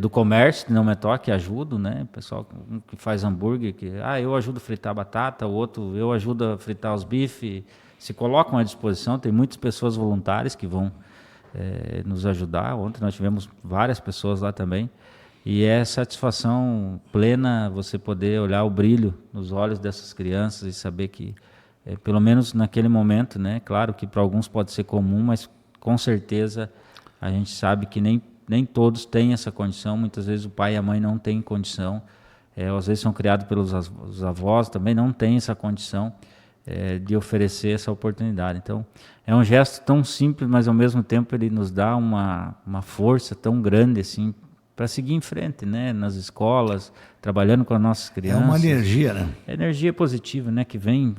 do comércio de Não Me Toque que ajudam, né? Pessoal que faz hambúrguer, eu ajudo a fritar batata, o outro eu ajudo a fritar os bifes. Se colocam à disposição, tem muitas pessoas voluntárias que vão nos ajudar. Ontem nós tivemos várias pessoas lá também. E é satisfação plena você poder olhar o brilho nos olhos dessas crianças e saber que, pelo menos naquele momento, né? Claro que para alguns pode ser comum, mas com certeza a gente sabe que nem todos têm essa condição. Muitas vezes o pai e a mãe não têm condição. Às vezes são criados pelos os avós, também não têm essa condição de oferecer essa oportunidade. Então, é um gesto tão simples, mas ao mesmo tempo ele nos dá uma força tão grande assim, para seguir em frente, né? Nas escolas, trabalhando com as nossas crianças. É uma energia, né? É energia positiva, né? Que vem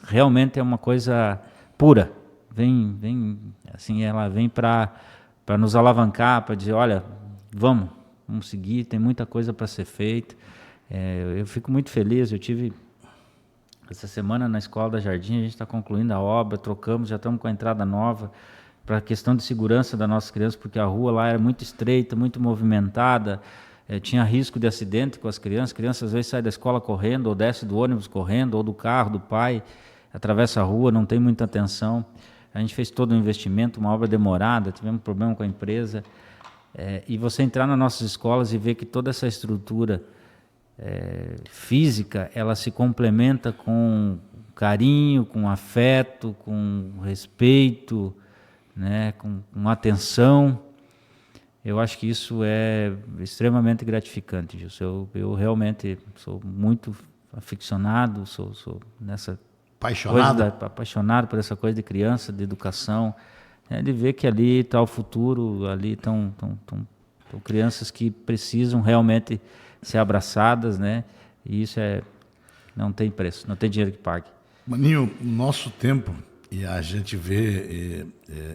realmente é uma coisa pura. Assim, ela vem para nos alavancar, para dizer, olha, vamos seguir, tem muita coisa para ser feita. Eu fico muito feliz, eu tive essa semana na Escola da Jardim, a gente está concluindo a obra, já estamos com a entrada nova, para a questão de segurança das nossas crianças, porque a rua lá era muito estreita, muito movimentada, tinha risco de acidente com as crianças às vezes saem da escola correndo, ou desce do ônibus correndo, ou do carro do pai. atravessa a rua, não tem muita atenção. A gente fez todo um investimento, uma obra demorada, tivemos problema com a empresa. E você entrar nas nossas escolas e ver que toda essa estrutura física, ela se complementa com carinho, com afeto, com respeito, né, com atenção. Eu acho que isso é extremamente gratificante, Gilson. Eu realmente sou muito aficionado, sou nessa apaixonado por essa coisa de criança, de educação, de ver que ali está o futuro, ali estão crianças que precisam realmente ser abraçadas, né? E isso não tem preço, não tem dinheiro que pague. Maninho, nosso tempo, e a gente vê,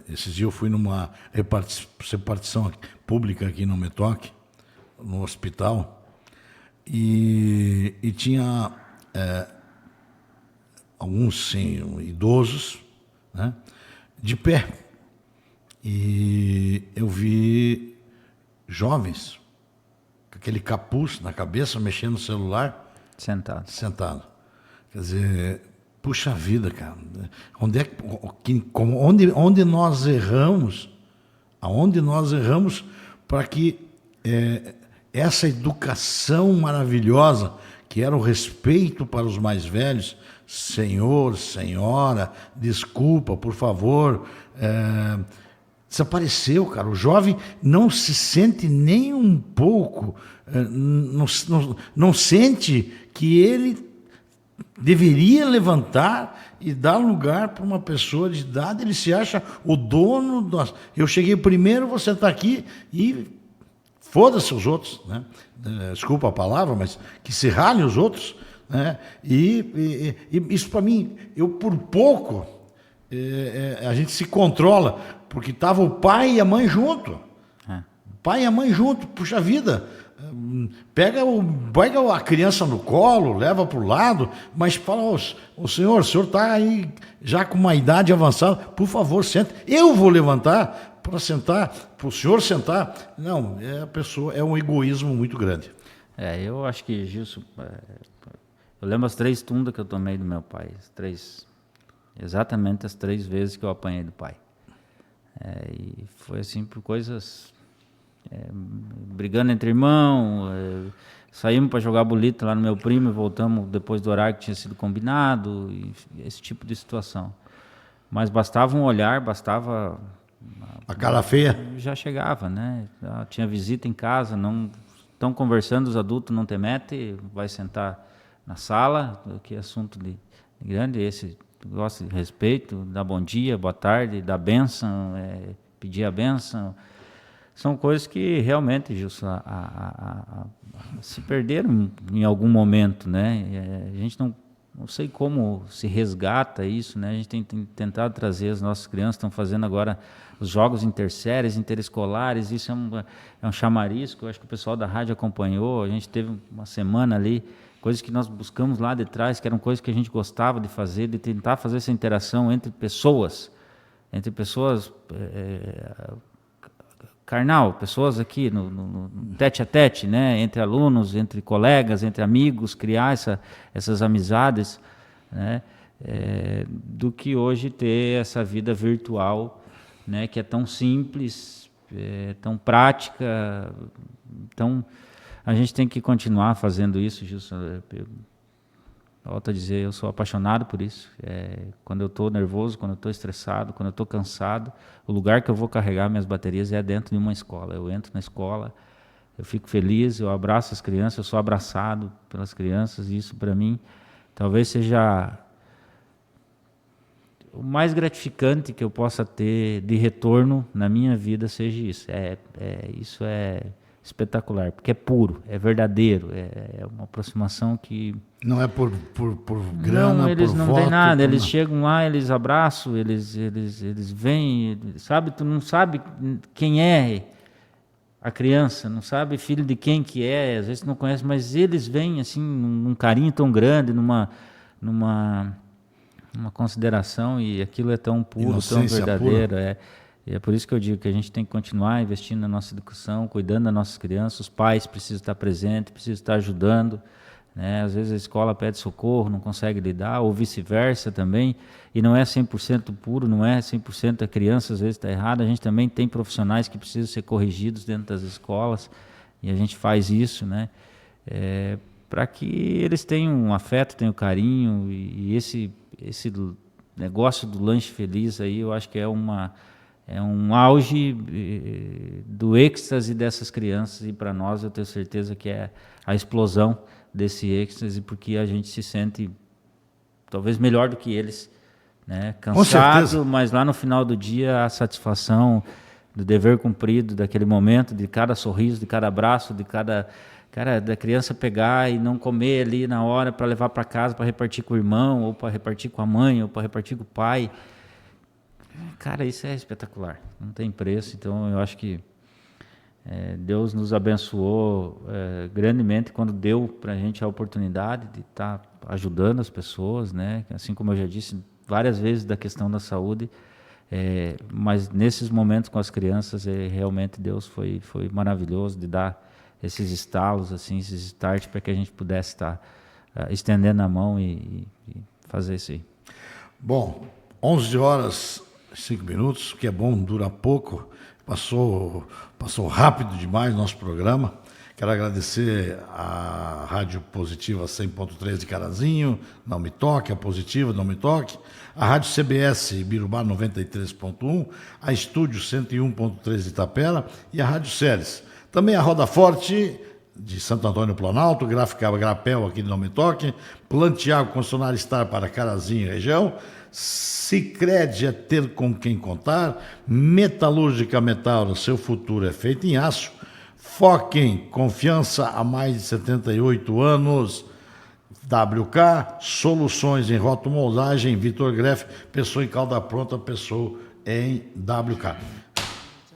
esses dias eu fui numa repartição pública aqui no Metoque, no hospital, e tinha alguns idosos, né, de pé. E eu vi jovens com aquele capuz na cabeça, mexendo no celular. Sentado. Quer dizer, puxa vida, cara. Onde nós erramos? Aonde nós erramos para que essa educação maravilhosa, que era o respeito para os mais velhos, senhor, senhora, desculpa, por favor, desapareceu, cara. O jovem não se sente nem um pouco, não sente que ele deveria levantar e dar lugar para uma pessoa de idade. Ele se acha o dono. Eu cheguei primeiro, você está aqui e foda-se os outros, né? Desculpa a palavra, mas que se ralhem os outros, né? E isso para mim, eu por pouco, a gente se controla, porque estava o pai e a mãe junto. O pai e a mãe junto, puxa vida. Pega a criança no colo, leva para o lado, mas fala, o senhor está aí já com uma idade avançada, por favor, sente. Eu vou levantar para sentar, para o senhor sentar. Não, a pessoa é um egoísmo muito grande. Eu acho que, Gilson, eu lembro as 3 tundas que eu tomei do meu pai, exatamente as 3 vezes que eu apanhei do pai. E foi assim por coisas... brigando entre irmãos, saímos para jogar bolita lá no meu primo e voltamos depois do horário que tinha sido combinado, e esse tipo de situação. Mas bastava um olhar, bastava... A cara feia? Já chegava, né? Já tinha visita em casa, não estão conversando, os adultos não te mete, vai sentar na sala, que é assunto de grande, esse gosta de respeito, dar bom dia, boa tarde, dar bênção, pedir a bênção. São coisas que realmente, Gilson, se perderam em algum momento, né? A gente não sei como se resgata isso, né? A gente tem tentado trazer as nossas crianças, estão fazendo agora os jogos interséries, interescolares, isso é um chamariz que eu acho que o pessoal da rádio acompanhou. A gente teve uma semana ali, coisas que nós buscamos lá de trás, que eram coisas que a gente gostava de fazer, de tentar fazer essa interação entre pessoas carnal, pessoas aqui no tete a tete, né, entre alunos, entre colegas, entre amigos, criar essas amizades, né, do que hoje ter essa vida virtual, né, que é tão simples, tão prática. Então, a gente tem que continuar fazendo isso, Gilson. Volto a dizer, eu sou apaixonado por isso. Quando eu estou nervoso, quando eu estou estressado, quando eu estou cansado, o lugar que eu vou carregar minhas baterias é dentro de uma escola. Eu entro na escola, eu fico feliz, eu abraço as crianças, eu sou abraçado pelas crianças, e isso para mim talvez seja o mais gratificante que eu possa ter de retorno na minha vida, seja isso. Isso é espetacular, porque é puro, é verdadeiro, é uma aproximação que... Não é por grana, não, eles por não voto. Têm nada, eles chegam lá, eles abraçam, eles vêm, sabe, tu não sabe quem é a criança, não sabe filho de quem que é, às vezes tu não conhece, mas eles vêm assim, num carinho tão grande, numa consideração, e aquilo é tão puro, inocência, tão verdadeiro, E é por isso que eu digo que a gente tem que continuar investindo na nossa educação, cuidando das nossas crianças. Os pais precisam estar presentes, precisam estar ajudando, né? Às vezes a escola pede socorro, não consegue lidar, ou vice-versa também, e não é 100% puro, não é 100% a criança às vezes está errada. A gente também tem profissionais que precisam ser corrigidos dentro das escolas, e a gente faz isso, né? Para que eles tenham um afeto, tenham carinho, e esse negócio do lanche feliz aí, eu acho que é um auge do êxtase dessas crianças, e para nós eu tenho certeza que é a explosão desse êxtase, porque a gente se sente talvez melhor do que eles, né? Cansado, mas lá no final do dia a satisfação do dever cumprido, daquele momento, de cada sorriso, de cada abraço, de cada... Cara, da criança pegar e não comer ali na hora para levar para casa, para repartir com o irmão, ou para repartir com a mãe, ou para repartir com o pai. Cara, isso é espetacular, não tem preço. Então eu acho que Deus nos abençoou grandemente quando deu para a gente a oportunidade de estar ajudando as pessoas, né? Assim como eu já disse várias vezes da questão da saúde, mas nesses momentos com as crianças, realmente Deus foi maravilhoso de dar esses estalos, assim, esses starts, para que a gente pudesse estar estendendo a mão e fazer isso aí. Bom, 11h05, que é bom, dura pouco, passou rápido demais o nosso programa. Quero agradecer a Rádio Positiva 100.3 de Carazinho, Não Me Toque, a Positiva, Não Me Toque, a Rádio CBS Birubá 93.1, a Estúdio 101.3 de Itapera e a Rádio Ceres. Também a Roda Forte, de Santo Antônio Planalto, Gráfica Grapel, aqui de Não Me Toque, Plantiago Concessionária Star para Carazinho e região, Sicredi é ter com quem contar, Metalúrgica Metaura, seu futuro é feito em aço, Foquem, confiança há mais de 78 anos, WK, soluções em rotomoldagem, Vitor Greff, pessoa em calda pronta, pessoa em WK.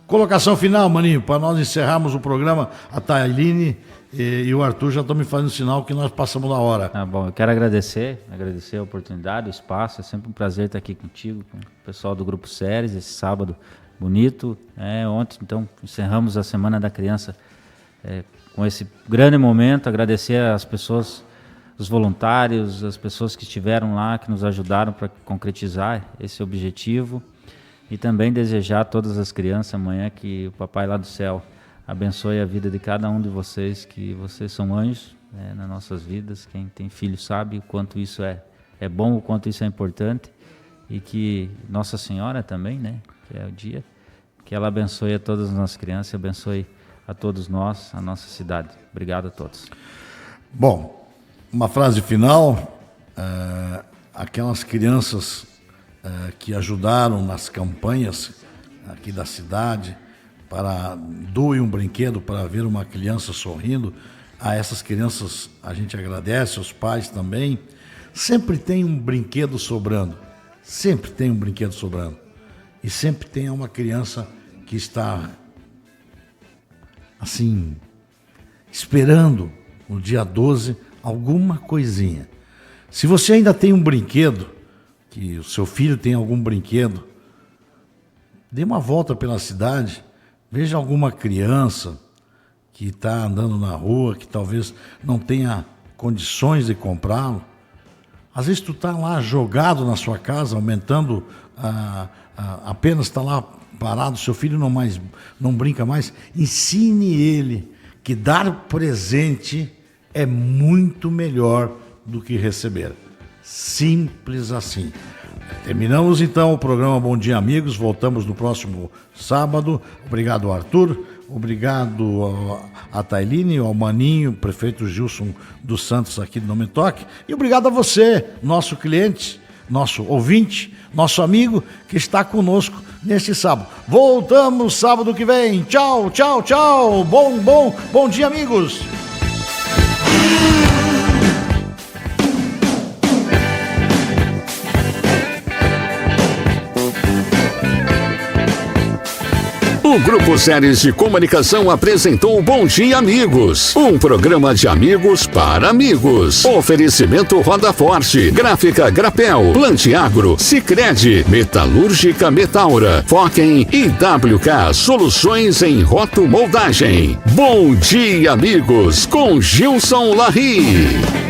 Colocação final, Maninho, para nós encerrarmos o programa. A Tailine e o Arthur já estão me fazendo sinal que nós passamos da hora. Tá bom, eu quero agradecer a oportunidade, o espaço. É sempre um prazer estar aqui contigo, com o pessoal do Grupo Séries, esse sábado bonito. Ontem, então, encerramos a Semana da Criança com esse grande momento. Agradecer às pessoas, os voluntários, as pessoas que estiveram lá, que nos ajudaram para concretizar esse objetivo. E também desejar a todas as crianças amanhã que o Papai lá do céu abençoe a vida de cada um de vocês, que vocês são anjos nas nossas vidas. Quem tem filho sabe o quanto isso é bom, o quanto isso é importante. E que Nossa Senhora também, né, que é o dia, que ela abençoe a todas as nossas crianças, abençoe a todos nós, a nossa cidade. Obrigado a todos. Bom, uma frase final, aquelas crianças que ajudaram nas campanhas aqui da cidade para doe um brinquedo para ver uma criança sorrindo. A essas crianças a gente agradece, aos pais também. Sempre tem um brinquedo sobrando, sempre tem um brinquedo sobrando. E sempre tem uma criança que está assim, esperando no dia 12 alguma coisinha. Se você ainda tem um brinquedo, que o seu filho tem algum brinquedo, dê uma volta pela cidade, veja alguma criança que está andando na rua, que talvez não tenha condições de comprá-lo. Às vezes tu está lá jogado na sua casa, aumentando, apenas está lá parado, seu filho não brinca mais. Ensine ele que dar presente é muito melhor do que receber. Simples assim. Terminamos então o programa Bom Dia Amigos, voltamos no próximo sábado. Obrigado, Arthur, obrigado a Tailine, ao Maninho, prefeito Gilson dos Santos aqui do Não Me Toque, e obrigado a você, nosso cliente, nosso ouvinte, nosso amigo que está conosco neste sábado. Voltamos sábado que vem. Tchau, tchau, tchau. Bom dia, amigos. O Grupo Séries de Comunicação apresentou Bom Dia Amigos, um programa de amigos para amigos. Oferecimento Roda Forte, Gráfica Grapel, Plantiagro, Sicredi, Metalúrgica Metaura, Foquem e WK Soluções em Rotomoldagem. Bom Dia Amigos, com Gilson Larry.